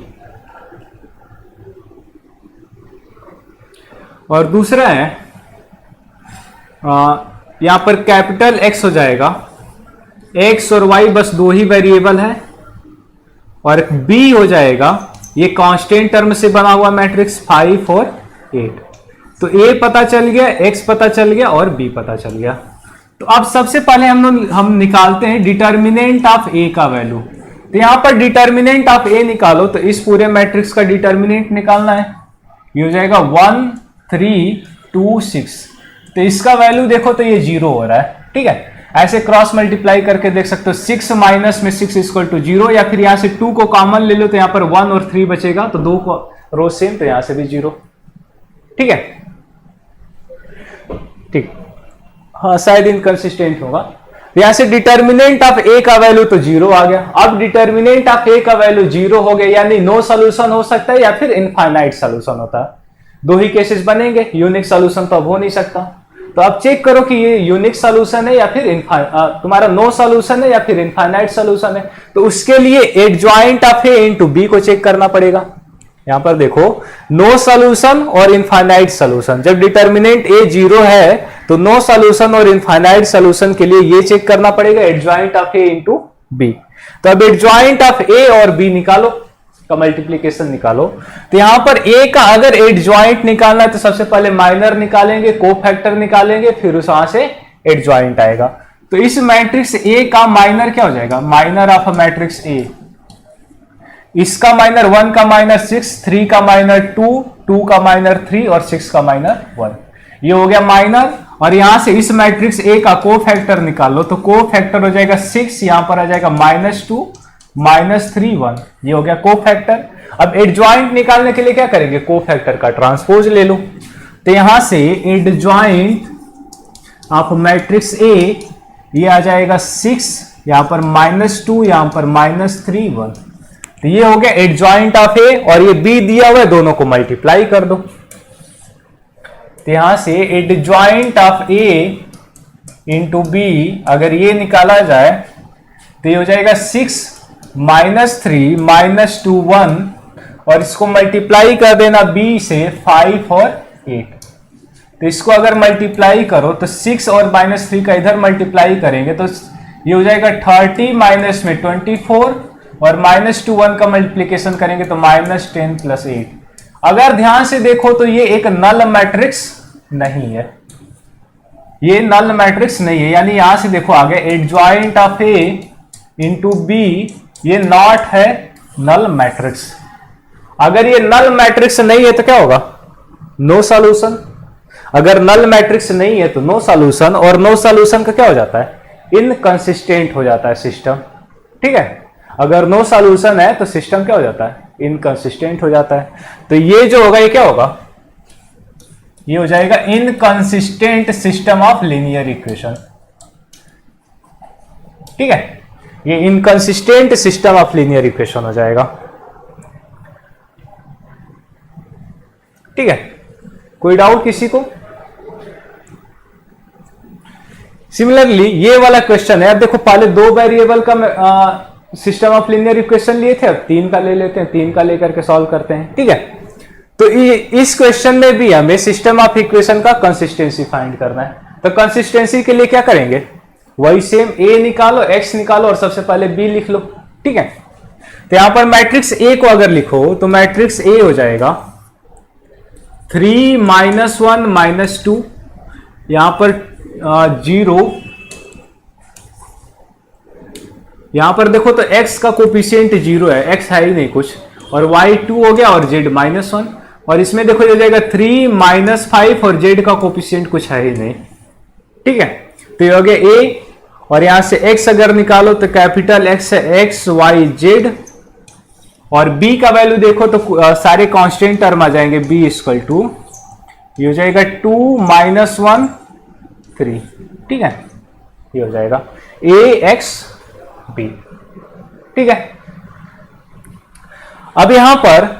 और दूसरा है यहां पर कैपिटल एक्स हो जाएगा, एक्स और वाई बस दो ही वेरिएबल है, और बी हो जाएगा ये कांस्टेंट टर्म से बना हुआ मैट्रिक्स 5 और 8। तो ए पता चल गया, एक्स पता चल गया और बी पता चल गया। तो अब सबसे पहले हम निकालते हैं डिटर्मिनेंट ऑफ ए का वैल्यू। तो यहां पर डिटर्मिनेंट ऑफ ए निकालो, तो इस पूरे मैट्रिक्स का डिटर्मिनेंट निकालना है, ये हो जाएगा 1 3 2 6। तो इसका वैल्यू देखो तो ये जीरो हो रहा है। ठीक है, ऐसे क्रॉस मल्टीप्लाई करके देख सकते हो 6 माइनस में 6 इक्वल टू 0, या फिर यहां से 2 को कॉमन ले लो तो यहां पर 1 और 3 बचेगा, तो 2 को रो सेम, तो यहां से भी 0। ठीक है, ठीक, हाँ शायद इनकंसिस्टेंट होगा। यहां से डिटर्मिनेंट ऑफ ए का वैल्यू तो 0 आ गया। अब डिटर्मिनेंट ऑफ ए का वैल्यू 0 हो गया, यानी नो सॉल्यूशन हो सकता है या फिर इनफाइनाइट सॉल्यूशन होता है। दो ही केसेस बनेंगे, यूनिक सॉल्यूशन तो अब हो नहीं सकता। तो अब चेक करो कि ये यूनिक सॉल्यूशन है या फिर तुम्हारा नो सॉल्यूशन है या फिर इनफाइनाइट सॉल्यूशन है। तो उसके लिए adjoint of A into B को चेक करना पड़ेगा। यहां पर देखो नो सॉल्यूशन और इनफाइनाइट सॉल्यूशन, जब डिटर्मिनेंट ए 0 है तो नो सॉल्यूशन और इनफाइनाइट सॉल्यूशन के लिए ये चेक करना पड़ेगा adjoint of A into B. तो अब एडजॉइंट ऑफ ए और बी निकालो, का मल्टीप्लीकेशन निकालो। तो यहां पर ए का अगर एडजॉइंट निकालना है तो सबसे पहले माइनर निकालेंगे, कोफैक्टर निकालेंगे, फिर उस वहां से एडजॉइंट आएगा। तो इस मैट्रिक्स ए का माइनर क्या हो जाएगा, माइनर ऑफ मैट्रिक्स ए, इसका माइनर 1 का माइनर 6, 3 का माइनर 2, 2 का माइनर 3 और 6 का माइनर 1, ये हो गया माइनर। और यहां से इस मैट्रिक्स ए का कोफैक्टर निकाल लो, तो कोफैक्टर हो जाएगा 6, यहां पर आ जाएगा -2, -3, 1, ये हो गया कोफैक्टर। अब एडजॉइंट निकालने के लिए क्या करेंगे, कोफैक्टर का ट्रांसपोज ले लो। तो यहां से एडजॉइंट ऑफ मैट्रिक्स ए, ये आ जाएगा 6, यहां पर -2, यहां पर -3, 1, तो ये हो गया एडजॉइंट ऑफ ए। और ये बी दिया हुआ है, दोनों को मल्टीप्लाई कर दो। तो यहां से adjoint of A into B अगर ये निकाला जाए तो ये हो जाएगा 6 -3 -2 1, और इसको मल्टीप्लाई कर देना बी से 5 और 8। तो इसको अगर मल्टीप्लाई करो तो 6 और -3 का इधर मल्टीप्लाई करेंगे तो ये हो जाएगा 30 माइनस में 24, और -2 1 का मल्टीप्लीकेशन करेंगे तो -10 + 8। अगर ध्यान से देखो तो ये एक नल मैट्रिक्स नहीं है, ये नल मैट्रिक्स नहीं है, यानी यहां से देखो आगे adjoint of A into B, ये नॉट है नल मैट्रिक्स। अगर ये नल मैट्रिक्स नहीं है तो क्या होगा, नो सॉल्यूशन। अगर नल मैट्रिक्स नहीं है तो नो सॉल्यूशन, और नो सॉल्यूशन का क्या हो जाता है, इनकंसिस्टेंट हो जाता है सिस्टम। ठीक है, अगर नो सॉल्यूशन है तो सिस्टम क्या हो जाता है, इनकंसिस्टेंट हो जाता है। तो ये जो होगा ये क्या होगा, ये हो जाएगा inconsistent system of linear equation. ठीक है, ये inconsistent system of linear equation हो जाएगा। ठीक है, कोई डाउट किसी को? सिमिलरली ये वाला क्वेश्चन है, अब देखो पहले 2 वेरिएबल का सिस्टम ऑफ लीनियर इक्वेशन लिए थे, अब 3 का ले लेते हैं, 3 का लेकर के सॉल्व करते हैं। ठीक है, तो इस क्वेश्चन में भी हमें सिस्टम ऑफ इक्वेशन का कंसिस्टेंसी फाइंड करना है। तो कंसिस्टेंसी के लिए क्या करेंगे, वही सेम ए निकालो, एक्स निकालो और सबसे पहले बी लिख लो। ठीक है, तो यहां पर मैट्रिक्स ए को अगर लिखो तो मैट्रिक्स ए हो जाएगा 3 -1 -2, यहां पर 0, यहां पर देखो तो x का कोफिशिएंट 0 है, x है ही नहीं कुछ, और y 2 हो गया और z -1, और इसमें देखो ये हो जाएगा 3 -5 और z का कोफिशिएंट कुछ है ही नहीं। ठीक है, तो ये हो गया a, और यहां से x अगर निकालो तो कैपिटल X है x y z, और b का वैल्यू देखो तो सारे कांस्टेंट टर्म आ जाएंगे, b = ये हो जाएगा 2 -1 3। ठीक है, ये हो जाएगा ax b। ठीक है, अब यहां पर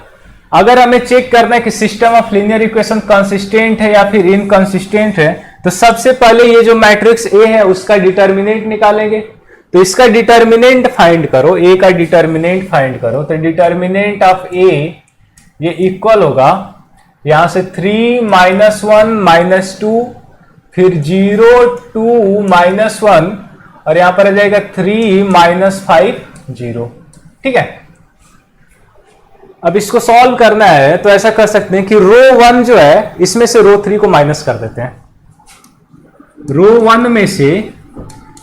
अगर हमें चेक करना है कि system of linear equation consistent है या फिर इनकंसिस्टेंट है, तो सबसे पहले ये जो मैट्रिक्स ए है उसका डिटर्मिनेंट निकालेंगे। तो इसका डिटर्मिनेंट फाइंड करो, ए का डिटर्मिनेंट फाइंड करो। तो डिटर्मिनेंट ऑफ ए ये इक्वल होगा यहां से 3 -1 -2, फिर 0 2 -1, और यहां पर आ जाएगा 3 -5 0। ठीक है, अब इसको सॉल्व करना है तो ऐसा कर सकते हैं कि रो 1 जो है इसमें से रो 3 को माइनस कर देते हैं, रो 1 में से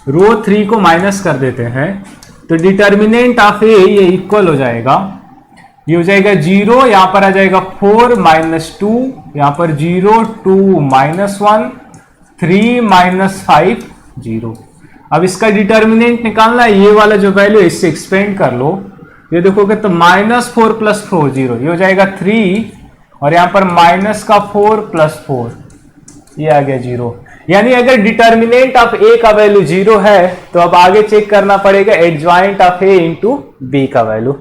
रो 3 को माइनस कर देते हैं। तो डिटर्मिनेंट ऑफ ए ये इक्वल हो जाएगा, ये हो जाएगा 0, यहां पर आ जाएगा 4 -2, यहां पर 0 2 -1 3 -5 0। अब इसका डिटर्मिनेंट निकालना है, ये वाला जो वैल्यू इससे एक्सपेंड कर लो, ये देखोगे तो -4 + 4 0, ये हो जाएगा 3 और यहां पर -4 + 4 ये आ गया 0। यानी अगर डिटर्मिनेंट ऑफ ए का वैल्यू 0 है तो अब आगे चेक करना पड़ेगा adjoint of A into B का वैल्यू।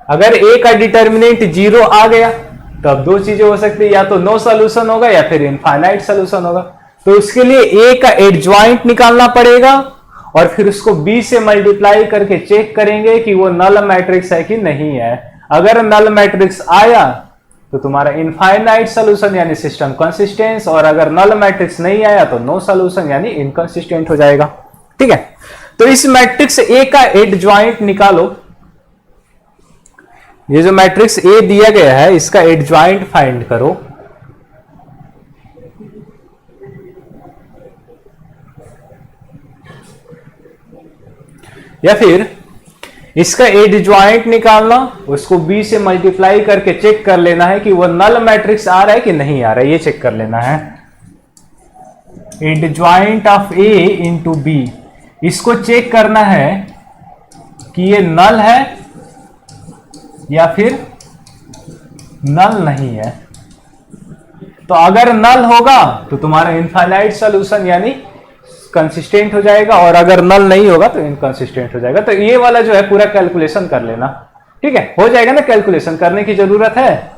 अगर ए का डिटर्मिनेंट 0 आ गया तो अब दो चीजें हो सकती है, या तो नो सॉल्यूशन होगा या फिर इनफाइनाइट सॉल्यूशन होगा। तो उसके लिए ए का एडजॉइंट निकालना पड़ेगा और फिर उसको बी से मल्टीप्लाई करके चेक करेंगे कि वो नल मैट्रिक्स है कि नहीं है। अगर नल मैट्रिक्स आया तो तुम्हारा इनफाइनाइट सॉल्यूशन यानी सिस्टम कंसिस्टेंस, और अगर नल मैट्रिक्स नहीं आया तो नो सॉल्यूशन यानी इनकंसिस्टेंट हो जाएगा। ठीक है, तो इस मैट्रिक्स ए का एडजॉइंट निकालो। ये जो मैट्रिक्स ए दिया गया है इसका एडजॉइंट फाइंड करो। या फिर इसका एडजॉइंट निकालना, उसको बी से मल्टीप्लाई करके चेक कर लेना है कि वो नल मैट्रिक्स आ रहा है कि नहीं आ रहा है, ये चेक कर लेना है। Adjoint of A into B, इसको चेक करना है कि ये नल है या फिर नल नहीं है। तो अगर नल होगा तो तुम्हारा इनफाइनाइट सॉल्यूशन यानी कंसिस्टेंट हो जाएगा, और अगर नल नहीं होगा तो इनकंसिस्टेंट हो जाएगा। तो ये वाला जो है पूरा कैलकुलेशन कर लेना। ठीक है, हो जाएगा ना, कैलकुलेशन करने की जरूरत है?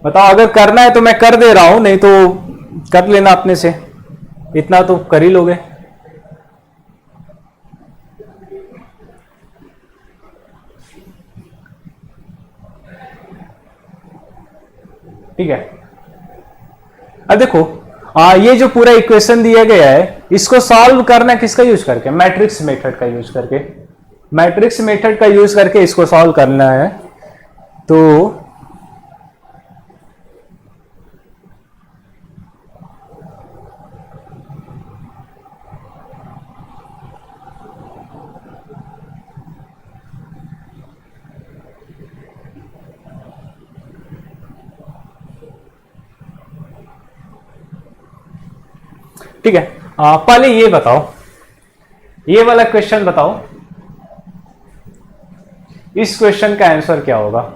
बताओ, अगर करना है तो मैं कर दे रहा हूं, नहीं तो कर लेना अपने से, इतना तो कर ही लोगे। ठीक है, अब देखो ये जो पूरा इक्वेशन दिया गया है इसको सॉल्व करना किसका यूज करके? मैट्रिक्स मेथड का यूज करके। मैट्रिक्स मेथड का यूज करके इसको सॉल्व करना है। तो ठीक है, पहले ये बताओ, ये वाला क्वेश्चन बताओ, इस क्वेश्चन का आंसर क्या होगा?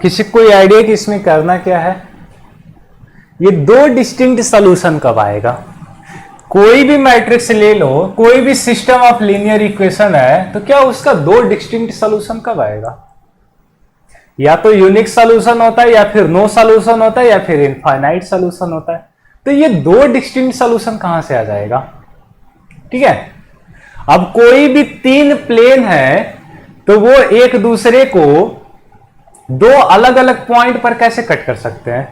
किसी को कोई आइडिया कि इसमें करना क्या है? ये दो डिस्टिंक्ट सॉल्यूशन कब आएगा? कोई भी मैट्रिक्स ले लो, कोई भी सिस्टम ऑफ लीनियर इक्वेशन है, तो क्या उसका दो डिस्टिंक्ट सॉल्यूशन कब आएगा? या तो यूनिक सॉल्यूशन होता है, या फिर नो सॉल्यूशन होता है, या फिर इनफाइनाइट सॉल्यूशन होता है। तो ये दो डिस्टिंक्ट सॉल्यूशन कहां से आ जाएगा? ठीक है, अब कोई भी तीन प्लेन है तो वो एक दूसरे को दो अलग अलग पॉइंट पर कैसे कट कर सकते हैं?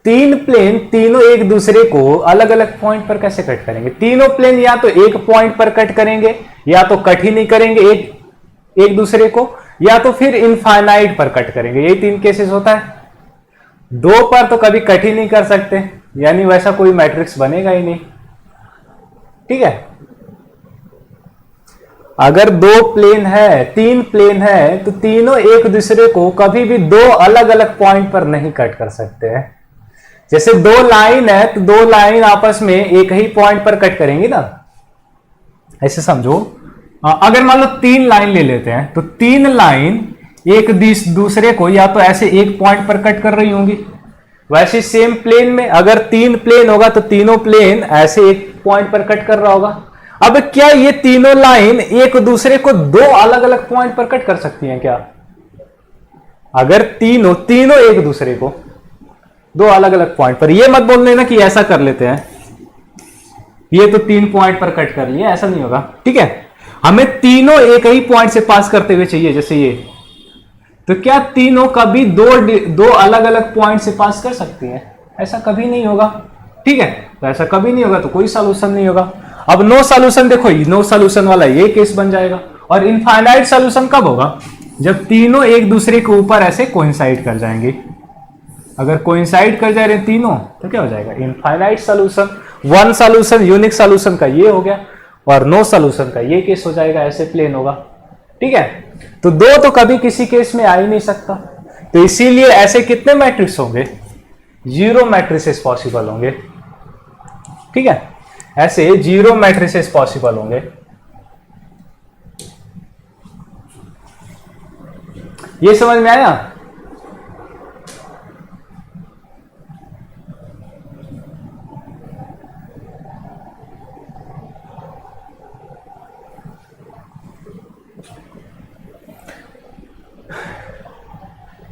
तीन प्लेन तीनों एक दूसरे को अलग अलग पॉइंट पर कैसे कट करेंगे? तीनों प्लेन या तो एक पॉइंट पर कट करेंगे, या तो कट ही नहीं करेंगे एक दूसरे को, या तो फिर इनफाइनाइट पर कट करेंगे। यही तीन केसेस होता है। दो पर तो कभी कट ही नहीं कर सकते, यानी वैसा कोई मैट्रिक्स बनेगा ही नहीं। ठीक है, अगर दो प्लेन है, तीन प्लेन है, तो तीनों एक दूसरे को कभी भी दो अलग अलग पॉइंट पर नहीं कट कर सकते हैं। जैसे दो लाइन है तो दो लाइन आपस में एक ही पॉइंट पर कट करेंगी ना, ऐसे समझो। अगर मान लो तीन लाइन ले लेते हैं तो तीन लाइन एक दूसरे को या तो ऐसे एक पॉइंट पर कट कर रही होंगी। वैसे सेम प्लेन में अगर तीन प्लेन होगा तो तीनों प्लेन ऐसे एक पॉइंट पर कट कर रहा होगा। अब क्या ये तीनों लाइन एक दूसरे को दो अलग अलग पॉइंट पर कट कर सकती हैं क्या? अगर तीनों तीनों एक दूसरे को दो अलग अलग पॉइंट पर, ये मत बोल लेना कि ऐसा कर लेते हैं, ये तो 3 पॉइंट पर कट कर लिया, ऐसा नहीं होगा। ठीक है, हमें तीनों एक ही पॉइंट से पास करते हुए चाहिए, जैसे ये, तो क्या तीनों कभी दो अलग अलग पॉइंट से पास कर सकती हैं? ऐसा कभी नहीं होगा। ठीक है, तो ऐसा कभी नहीं होगा तो कोई सॉल्यूशन नहीं होगा। अब नो सॉल्यूशन, देखो नो सॉल्यूशन वाला ये केस बन जाएगा। और इनफाइनाइट सॉल्यूशन कब होगा? जब तीनों एक दूसरे के ऊपर ऐसे कोइंसाइड कर जाएंगे। अगर कोइंसाइड कर जा रहे हैं तीनों तो क्या हो जाएगा? Infinite solution. One solution unique solution का ये हो गया, और नो सॉल्यूशन का ये केस हो जाएगा, ऐसे प्लेन होगा। ठीक है, तो दो तो कभी किसी केस में आ ही नहीं सकता, तो इसीलिए ऐसे कितने मैट्रिक्स होंगे? 0 मैट्रिसेस पॉसिबल होंगे। ठीक है, ऐसे 0 मैट्रिसेस पॉसिबल होंगे। ये समझ में आया?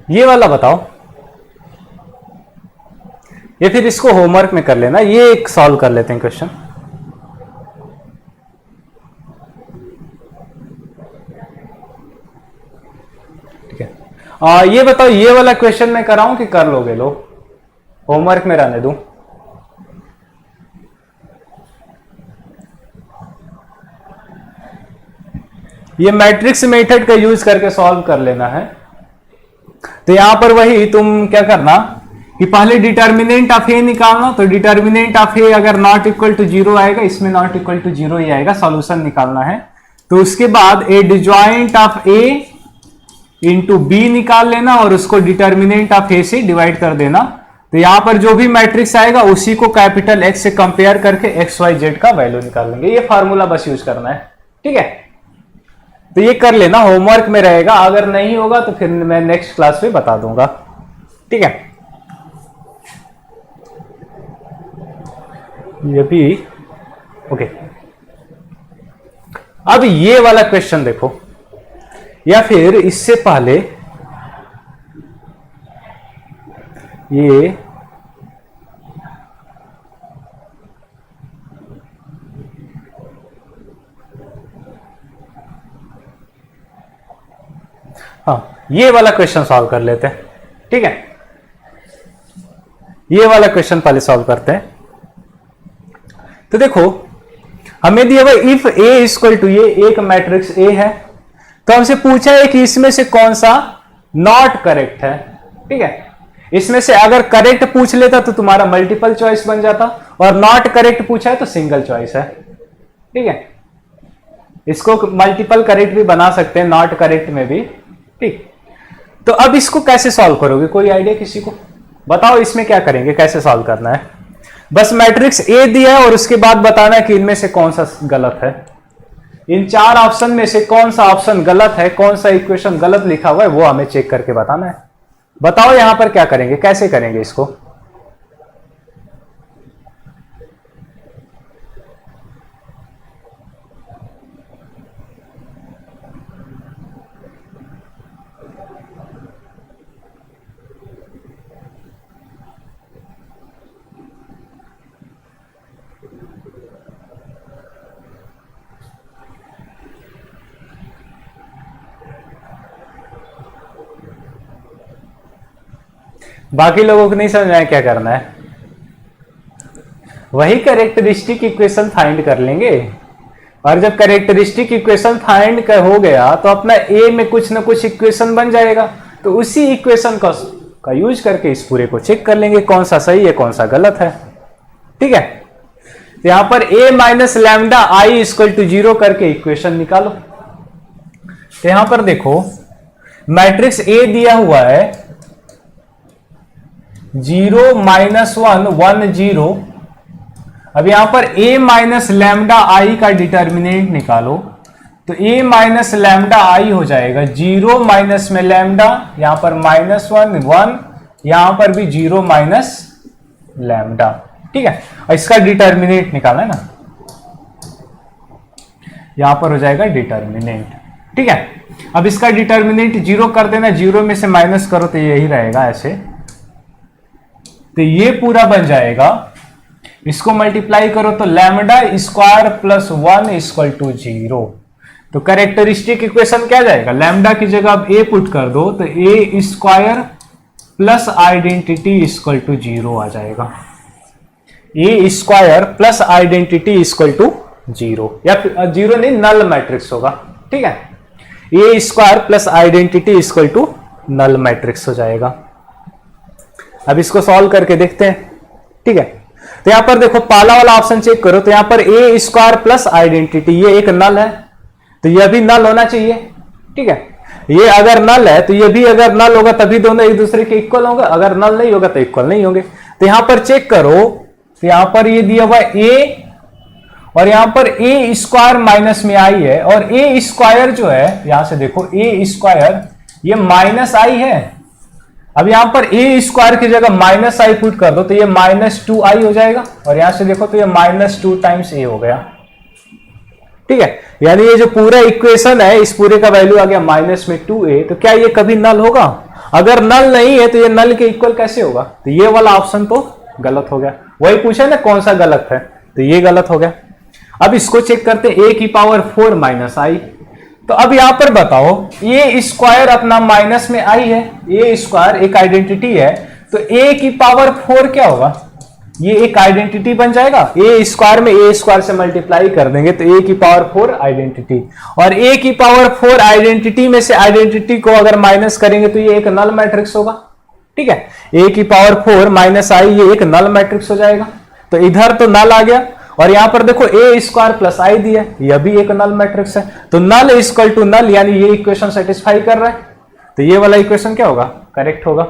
ये वाला बताओ, ये फिर इसको होमवर्क में कर लेना, ये एक सॉल्व कर लेते हैं क्वेश्चन। ठीक है, ये बताओ, ये वाला क्वेश्चन मैं कराऊं कि कर लोगे लोग? होमवर्क में रहने दूं? ये मैट्रिक्स मेथड का यूज करके सॉल्व कर लेना है। तो यहां पर वही तुम क्या करना कि पहले डिटर्मिनेंट ऑफ ए निकालना, तो डिटर्मिनेंट ऑफ ए अगर नॉट इक्वल टू 0 आएगा, इसमें नॉट इक्वल टू 0 ही आएगा, सॉल्यूशन निकालना है। तो उसके बाद A adjoint of A into B निकाल लेना, और उसको डिटर्मिनेंट ऑफ ए से डिवाइड कर देना। तो यहां पर जो भी मैट्रिक्स आएगा उसी को कैपिटल एक्स से कंपेयर करके एक्स वाई जेड का वैल्यू निकाल लेंगे। ये फार्मूला बस यूज करना है। ठीक है, तो ये कर लेना, होमवर्क में रहेगा। अगर नहीं होगा तो फिर मैं नेक्स्ट क्लास में बता दूंगा। ठीक है, ये भी ओके। अब ये वाला क्वेश्चन देखो, या फिर इससे पहले ये हाँ, ये वाला क्वेश्चन सॉल्व कर लेते हैं। ठीक है, ये वाला क्वेश्चन पहले सॉल्व करते हैं। तो देखो, हमें दिया हुआ इफ ए इक्वल टू, ये एक मैट्रिक्स ए है, तो हमसे पूछा है कि इसमें से कौन सा नॉट करेक्ट है। ठीक है, इसमें से अगर करेक्ट पूछ लेता तो तुम्हारा मल्टीपल चॉइस बन जाता, और नॉट करेक्ट पूछा है तो सिंगल चॉइस है। ठीक है, इसको मल्टीपल करेक्ट भी बना सकते हैं, नॉट करेक्ट में भी। ठीक, तो अब इसको कैसे सॉल्व करोगे? कोई आइडिया किसी को? बताओ इसमें क्या करेंगे, कैसे सॉल्व करना है? बस मैट्रिक्स ए दिया है और उसके बाद बताना है कि इनमें से कौन सा गलत है। इन 4 ऑप्शन में से कौन सा ऑप्शन गलत है, कौन सा इक्वेशन गलत लिखा हुआ है, वो हमें चेक करके बताना है। बताओ यहां पर क्या करेंगे, कैसे करेंगे इसको? बाकी लोगों को नहीं समझ आया क्या करना है? वही कैरेक्टरिस्टिक इक्वेशन फाइंड कर लेंगे, और जब कैरेक्टरिस्टिक इक्वेशन फाइंड हो गया तो अपना ए में कुछ ना कुछ इक्वेशन बन जाएगा, तो उसी इक्वेशन का यूज करके इस पूरे को चेक कर लेंगे कौन सा सही है कौन सा गलत है। ठीक है, तो यहां पर a minus lambda I equal to 0 करके इक्वेशन निकालो। तो यहां पर देखो, मैट्रिक्स ए दिया हुआ है 0 -1 1 0। अब यहां पर a माइनस लैम्डा आई का डिटर्मिनेंट निकालो, तो a माइनस लैम्डा आई हो जाएगा 0 माइनस में लैम्डा, यहां पर -1 1, यहां पर भी 0 माइनस लैम्डा। ठीक है, और इसका डिटर्मिनेंट निकालना है ना। यहां पर हो जाएगा डिटर्मिनेंट। ठीक है, अब इसका डिटर्मिनेंट 0 कर देना, 0 में से माइनस करो तो यही रहेगा ऐसे, तो ये पूरा बन जाएगा। इसको मल्टीप्लाई करो तो lambda square plus 1 equal to 0। तो कैरेक्टरिस्टिक इक्वेशन क्या जाएगा, लैम्डा की जगह आप ए पुट कर दो तो A square plus identity equal to 0 आ जाएगा। A square plus identity equal to 0, या 0 नहीं, नल मैट्रिक्स होगा। ठीक है, A square plus identity equal to null matrix हो जाएगा। अब इसको सॉल्व करके देखते हैं। ठीक है, तो यहां पर देखो पहला वाला ऑप्शन चेक करो, तो यहां पर ए स्क्वायर प्लस आइडेंटिटी, ये एक नल है तो यह भी नल होना चाहिए। ठीक है, ये अगर नल है तो ये भी अगर नल होगा तभी दोनों एक दूसरे के इक्वल होंगे, अगर नल नहीं होगा तो इक्वल नहीं होंगे। तो यहां पर चेक करो, तो यहां पर ये दिया हुआ ए और यहां पर ए स्क्वायर माइनस में आई है, और ए स्क्वायर जो है यहां से देखो ए स्क्वायर ये माइनस आई है। अब यहां पर ए स्क्वायर की जगह माइनस आई पुट कर दो तो ये -2i हो जाएगा, और यहां से देखो तो ये -2 टाइम्स ए हो गया। ठीक है, यानी ये जो पूरा इक्वेशन है इस पूरे का वैल्यू आ गया -2a। तो क्या ये कभी नल होगा? अगर नल नहीं है तो ये नल के इक्वल कैसे होगा? तो ये वाला ऑप्शन तो गलत हो गया। वही पूछा ना कौन सा गलत है, तो ये गलत हो गया। अब इसको चेक करते हैं, a की पावर 4 माइनस आई। तो अब यहां पर बताओ, ए स्क्वायर अपना माइनस में आई है, ए स्क्वायर एक आइडेंटिटी है, तो a की पावर 4 क्या होगा? ये एक आइडेंटिटी बन जाएगा। ए स्क्वायर में ए स्क्वायर से मल्टीप्लाई कर देंगे तो a की पावर 4 आइडेंटिटी, और a की पावर 4 आइडेंटिटी में से आइडेंटिटी को अगर माइनस करेंगे तो ये एक नल मैट्रिक्स होगा। ठीक है, a की पावर 4 माइनस आई ये एक नल मैट्रिक्स हो जाएगा। तो इधर तो नल आ गया, और यहां पर देखो ए स्क्वायर प्लस आई दिया, यह भी एक नल मैट्रिक्स है। तो नल इक्वल टू नल, यानी ये इक्वेशन सेटिस्फाई कर रहा है, तो ये वाला इक्वेशन क्या होगा? करेक्ट होगा।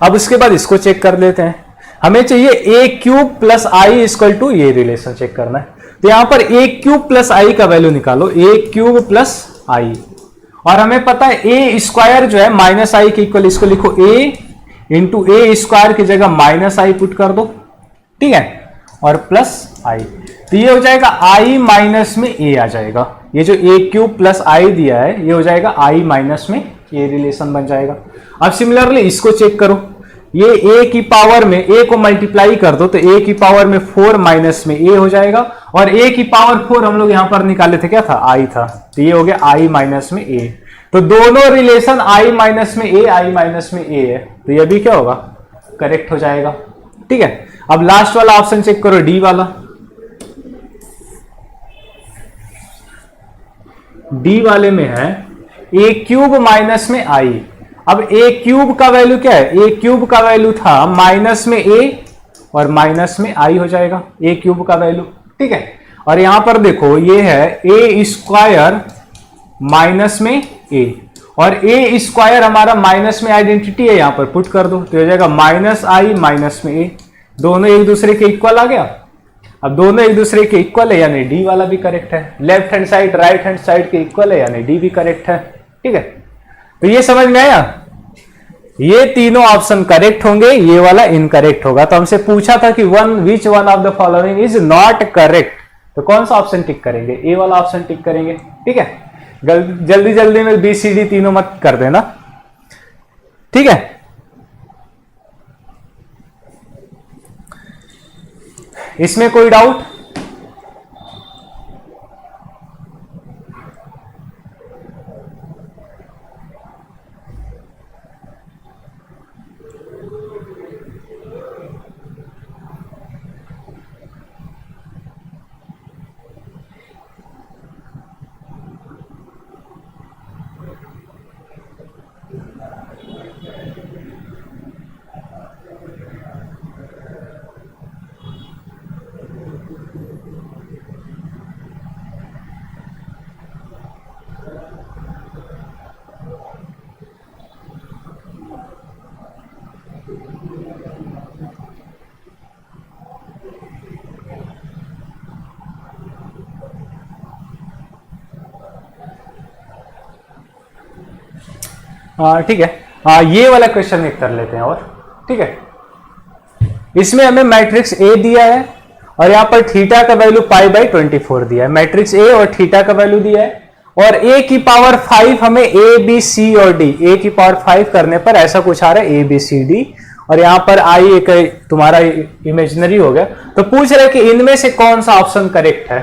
अब उसके बाद इसको चेक कर लेते हैं। हमें चाहिए A cube plus I equal to, ये रिलेशन चेक करना है। तो यहां पर ए क्यूब प्लस आई का वैल्यू निकालो, ए क्यूब प्लस आई, और हमें पता है ए स्क्वायर जो है माइनस आई के इक्वल, इसको लिखो ए इंटू ए स्क्वायर की जगह माइनस आई पुट कर दो। ठीक है, और प्लस आई, तो ये हो जाएगा आई माइनस में ए आ जाएगा। ये जो ए क्यूब प्लस आई दिया है ये हो जाएगा आई माइनस में ए, रिलेशन बन जाएगा। अब सिमिलरली इसको चेक करो, ये a की पावर में a को मल्टीप्लाई कर दो तो a की पावर में 4 माइनस में a हो जाएगा, और a की पावर 4 हम लोग यहां पर निकाले थे, क्या था? i था, तो ये हो गया i माइनस में a। तो दोनों रिलेशन i माइनस में a, i माइनस में a है, तो ये भी क्या होगा? करेक्ट हो जाएगा। ठीक है, अब लास्ट वाला ऑप्शन चेक करो, डी वाला। डी वाले में है a क्यूब माइनस में i। अब a क्यूब का वैल्यू क्या है? a क्यूब का वैल्यू था माइनस में a और माइनस में i हो जाएगा a क्यूब का वैल्यू। ठीक है, और यहां पर देखो ये है a स्क्वायर माइनस में a, और a स्क्वायर हमारा माइनस में आइडेंटिटी है, यहां पर पुट कर दो तो हो जाएगा -i माइनस में a। दोनों एक दूसरे के इक्वल आ गया। अब दोनों एक दूसरे के इक्वल है, यानी डी वाला भी करेक्ट है। Left hand side right hand side के इक्वल है, यानी डी भी करेक्ट है। ठीक है, तो ये समझ में आया? ये तीनों ऑप्शन करेक्ट होंगे, ये वाला इनकरेक्ट होगा। तो हमसे पूछा था कि which one of the following is not correct, तो कौन सा ऑप्शन टिक करेंगे? ए वाला ऑप्शन टिक करेंगे। ठीक है, जल्दी जल्दी में बी सी डी तीनों मत कर देना। ठीक है, इसमें कोई डाउट? ठीक है, ये वाला क्वेश्चन एक कर लेते हैं और। ठीक है, इसमें हमें मैट्रिक्स ए दिया है और यहाँ पर थीटा का वैल्यू π/24 दिया है। मैट्रिक्स ए और थीटा का वैल्यू दिया है, और a की पावर 5 हमें ए बी सी और डी, a की पावर 5 करने पर ऐसा कुछ आ रहा है ए बी सी डी, और यहाँ पर आई एक तुम्हारा इमेजिनरी हो गया। तो पूछ रहे कि इनमें से कौन सा ऑप्शन करेक्ट है,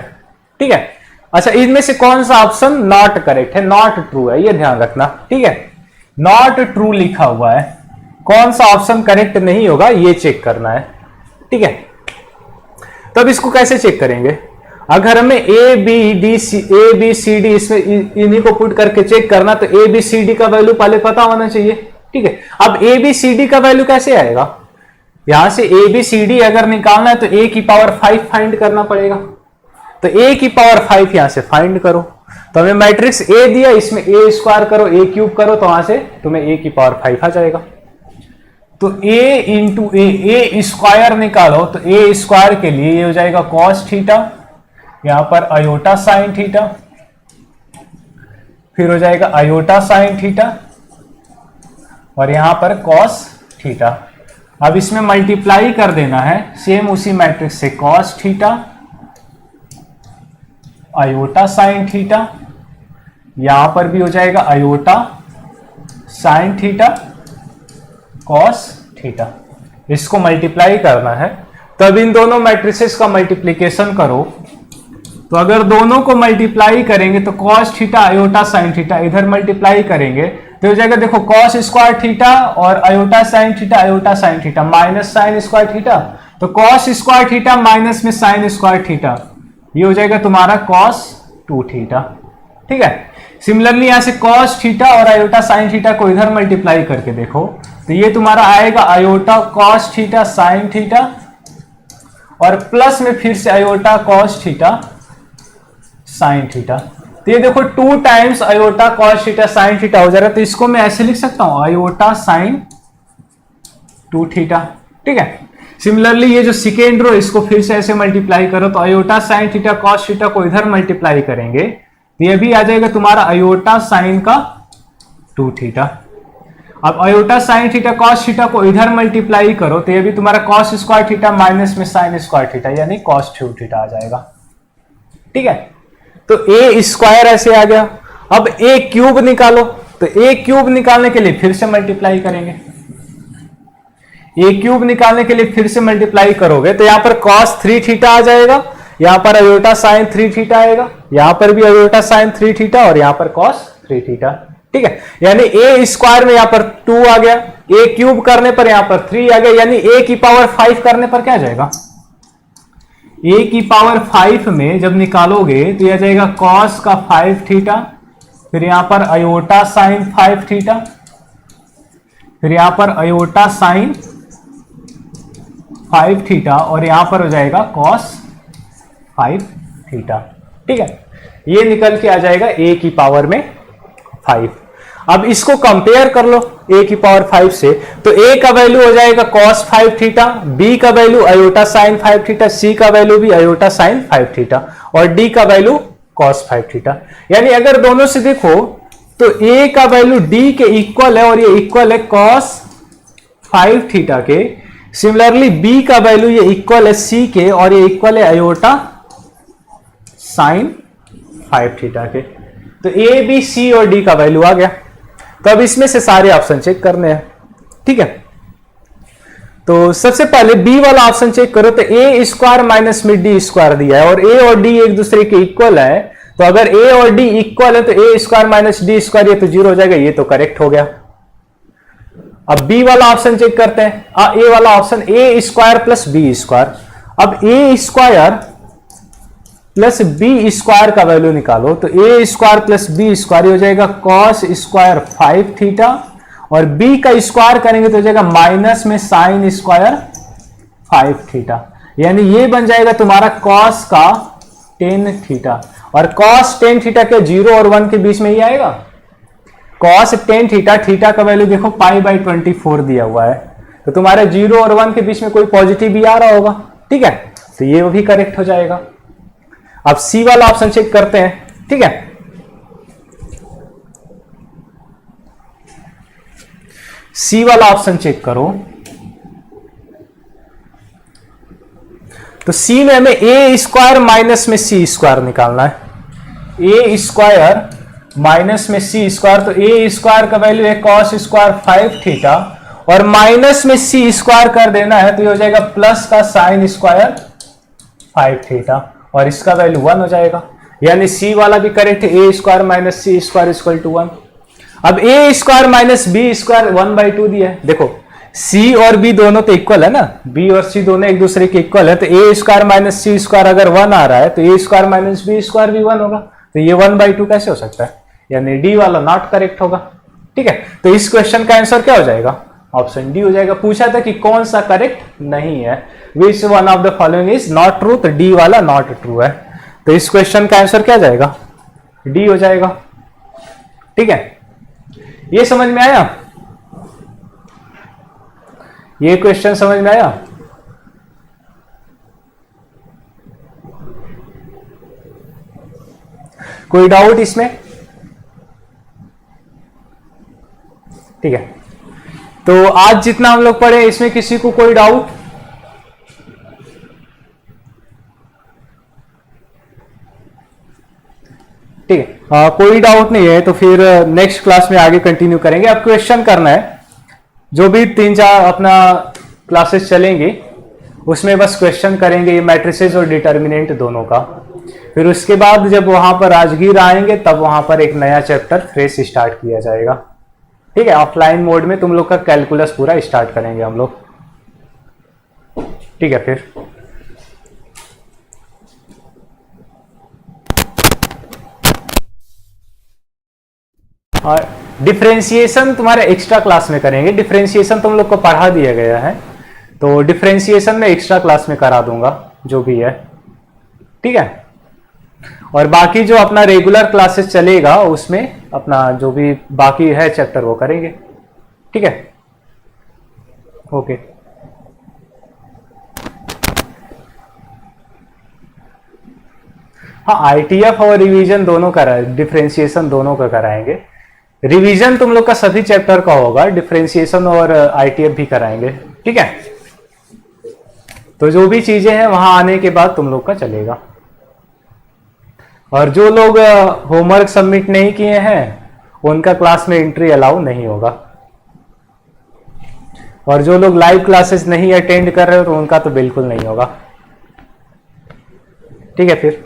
ठीक है। अच्छा, इनमें से कौन सा ऑप्शन नॉट करेक्ट है, नॉट ट्रू है, ये ध्यान रखना, ठीक है। नॉट ट्रू लिखा हुआ है, कौन सा ऑप्शन करेक्ट नहीं होगा ये चेक करना है, ठीक है। तब इसको कैसे चेक करेंगे, अगर हमें ए बी सी डी इसमें इन्हीं को पुट करके चेक करना, तो ए बी सी डी का वैल्यू पहले पता होना चाहिए, ठीक है। अब ए बी सी डी का वैल्यू कैसे आएगा, यहां से ए बी सी डी अगर निकालना है तो ए की पावर 5 फाइंड करना पड़ेगा, तो ए की पावर 5 यहां से फाइंड करो। तो हमें मैट्रिक्स ए दिया, इसमें ए स्क्वायर करो, ए क्यूब करो, तो वहां से तुम्हें ए की पावर 5 आ जाएगा। तो a इंटू ए स्क्वायर निकालो, तो ए स्क्वायर के लिए ये हो जाएगा कॉस थीटा, यहां पर आयोटा साइन थीटा, फिर हो जाएगा आयोटा साइन थीटा, और यहां पर कॉस थीटा। अब इसमें मल्टीप्लाई कर देना है सेम उसी मैट्रिक्स से, cos theta iota sine theta, यहां पर भी हो जाएगा iota sine theta cos theta. इसको मल्टीप्लाई करना है, तब इन दोनों मैट्रिसेस का मल्टीप्लीकेशन करो। तो अगर दोनों को मल्टीप्लाई करेंगे तो cos theta iota sine theta, इधर मल्टीप्लाई करेंगे तो हो जाएगा, देखो कॉस स्क्वायर थीटा और iota sine theta minus sine square theta, तो कॉस स्क्वायर थीटा माइनस में साइन स्क्वायर थीटा, ये हो जाएगा तुम्हारा कॉस 2 थीटा, ठीक है। सिमिलरली यहां से कॉस थीटा और आयोटा साइन थीटा को इधर मल्टीप्लाई करके देखो, तो ये तुम्हारा आएगा iota cos theta sine theta, और प्लस में फिर से iota cos theta sine theta. तो ये देखो 2 times iota cos theta sine theta हो जा रहा है, तो इसको मैं ऐसे लिख सकता हूं आयोटा साइन 2 थीटा, ठीक है। सिमिलरली ये जो सेकेंड रो, इसको फिर से ऐसे मल्टीप्लाई करो, तो iota sine theta cos theta को इधर मल्टीप्लाई करेंगे, तो ये भी आ जाएगा तुम्हारा आयोटा साइन का 2 थीटा। अब iota sine theta cos theta को इधर मल्टीप्लाई करो, तो ये भी तुम्हारा कॉस स्क्वायर थीटा माइनस में साइन स्क्वायर थीटा, यानी कॉस 2 थीटा आ जाएगा, ठीक है। तो ए स्क्वायर ऐसे आ गया। अब ए क्यूब निकालो, तो ए क्यूब निकालने के लिए फिर से मल्टीप्लाई करेंगे, ए क्यूब निकालने के लिए फिर से मल्टीप्लाई करोगे, तो यहां पर कॉस 3 थीटा आ जाएगा, यहां पर आयोटा साइन 3 थीटा आएगा, यहां पर भी आयोटा साइन 3 थीटा, और यहां पर कॉस 3 थीटा, ठीक है। यानी ए स्क्वायर में यहां पर 2 आ गया, ए क्यूब करने पर यहां पर 3 आ गया, यानी ए की पावर 5 करने पर क्या आ जाएगा, ए की पावर 5 में जब निकालोगे तो यह आ जाएगा कॉस का 5 थीटा, फिर यहां पर आयोटा साइन 5 थीटा, फिर यहां पर आयोटा साइन 5 थीटा, और यहां पर हो जाएगा कॉस 5 थीटा, ठीक है। ये निकल के आ जाएगा ए की पावर में 5। अब इसको कंपेयर कर लो a की पावर 5 से, तो a का वैल्यू हो जाएगा cos 5 थीटा, b का value iota sine 5 theta, c का वैल्यू भी आयोटा साइन 5 थीटा, और d का वैल्यू cos 5 थीटा। यानी अगर दोनों से देखो तो a का वैल्यू d के इक्वल है, और ये इक्वल है cos 5 थीटा के। सिमिलरली b का वैल्यू ये इक्वल है c के, और ये इक्वल है आयोटा साइन 5 थीटा के। तो a b c और d का वैल्यू आ गया। तो अब इसमें से सारे ऑप्शन चेक करने हैं, ठीक है। तो सबसे पहले बी वाला ऑप्शन चेक करो, तो ए स्क्वायर माइनस में डी स्क्वायर दिया है, और ए और डी एक दूसरे के इक्वल है, तो अगर ए और डी इक्वल है तो A square minus D square ये तो 0 हो जाएगा, ये तो करेक्ट हो गया। अब बी वाला ऑप्शन चेक करते हैं, ए वाला option A square plus B square. अब A square plus B square का वैल्यू निकालो, तो A square plus B square हो जाएगा कॉस स्क्वायर 5 थीटा, और बी का स्क्वायर करेंगे तो हो जाएगा माइनस में साइन स्क्वायर 5 थीटा, यानी ये बन जाएगा तुम्हारा कॉस का 10 थीटा। और कॉस 10 थीटा के 0 और 1 के बीच में ही आएगा। कॉस 10 थीटा, थीटा का वैल्यू देखो π/24 दिया हुआ है, तो तुम्हारे 0 और 1 के बीच में कोई पॉजिटिव भी आ रहा होगा, ठीक है। तो ये भी करेक्ट हो जाएगा। अब सी वाला ऑप्शन चेक करते हैं, ठीक है। सी वाला ऑप्शन चेक करो, तो सी में हमें ए स्क्वायर माइनस में सी स्क्वायर निकालना है। ए स्क्वायर माइनस में सी स्क्वायर, तो ए स्क्वायर का वैल्यू है कॉस स्क्वायर 5 थीटा, और माइनस में सी स्क्वायर कर देना है तो ये हो जाएगा प्लस का साइन स्क्वायर 5 थीटा, और इसका वैल्यू 1 हो जाएगा। यानी सी वाला भी करेक्ट है, A square minus C square equal to 1। अब A square minus B square 1/2 दिया है। देखो सी और बी दोनों तो इक्वल है ना, बी और सी दोनों एक दूसरे के इक्वल है, तो A square minus C square अगर 1 आ रहा है तो A square minus B square भी 1 होगा। तो ये 1/2 कैसे हो सकता है, यानी डी वाला नॉट करेक्ट होगा। ठीक है, तो इस क्वेश्चन का आंसर क्या हो जाएगा, ऑप्शन डी हो जाएगा। पूछा था कि कौन सा करेक्ट नहीं है, which one of the following is not true, तो डी वाला नॉट ट्रू है। तो इस क्वेश्चन का आंसर क्या जाएगा, डी हो जाएगा। ठीक है, ये समझ में आया, ये क्वेश्चन समझ में आया। कोई डाउट इसमें? ठीक है, तो आज जितना हम लोग पढ़े इसमें किसी को कोई डाउट? ठीक है, कोई डाउट नहीं है तो फिर नेक्स्ट क्लास में आगे कंटिन्यू करेंगे। अब क्वेश्चन करना है, जो भी 3-4 अपना क्लासेस चलेंगे उसमें बस क्वेश्चन करेंगे, ये मैट्रिसेस और डिटर्मिनेंट दोनों का। फिर उसके बाद जब वहां पर राजगीर आएंगे तब वहां पर एक नया चैप्टर फ्रेश स्टार्ट किया जाएगा। ठीक है, ऑफलाइन मोड में तुम लोग का कैलकुलस पूरा स्टार्ट करेंगे हम लोग। ठीक है, फिर और डिफरेंशिएशन तुम्हारे एक्स्ट्रा क्लास में करेंगे। डिफरेंशिएशन तुम लोग को पढ़ा दिया गया है, तो डिफरेंशिएशन में एक्स्ट्रा क्लास में करा दूंगा जो भी है। ठीक है, और बाकी जो अपना रेगुलर क्लासेस चलेगा उसमें अपना जो भी बाकी है चैप्टर वो करेंगे। ठीक है, ओके। हाँ, आईटीएफ और रिवीजन दोनों का, डिफरेंशिएशन दोनों का कराएंगे। रिवीजन तुम लोग का सभी चैप्टर का होगा, डिफरेंशिएशन और आईटीएफ भी कराएंगे। ठीक है, तो जो भी चीजें हैं वहां आने के बाद तुम लोग का चलेगा। और जो लोग होमवर्क सबमिट नहीं किए हैं उनका क्लास में एंट्री अलाउ नहीं होगा, और जो लोग लाइव क्लासेस नहीं अटेंड कर रहे हो तो उनका तो बिल्कुल नहीं होगा। ठीक है, फिर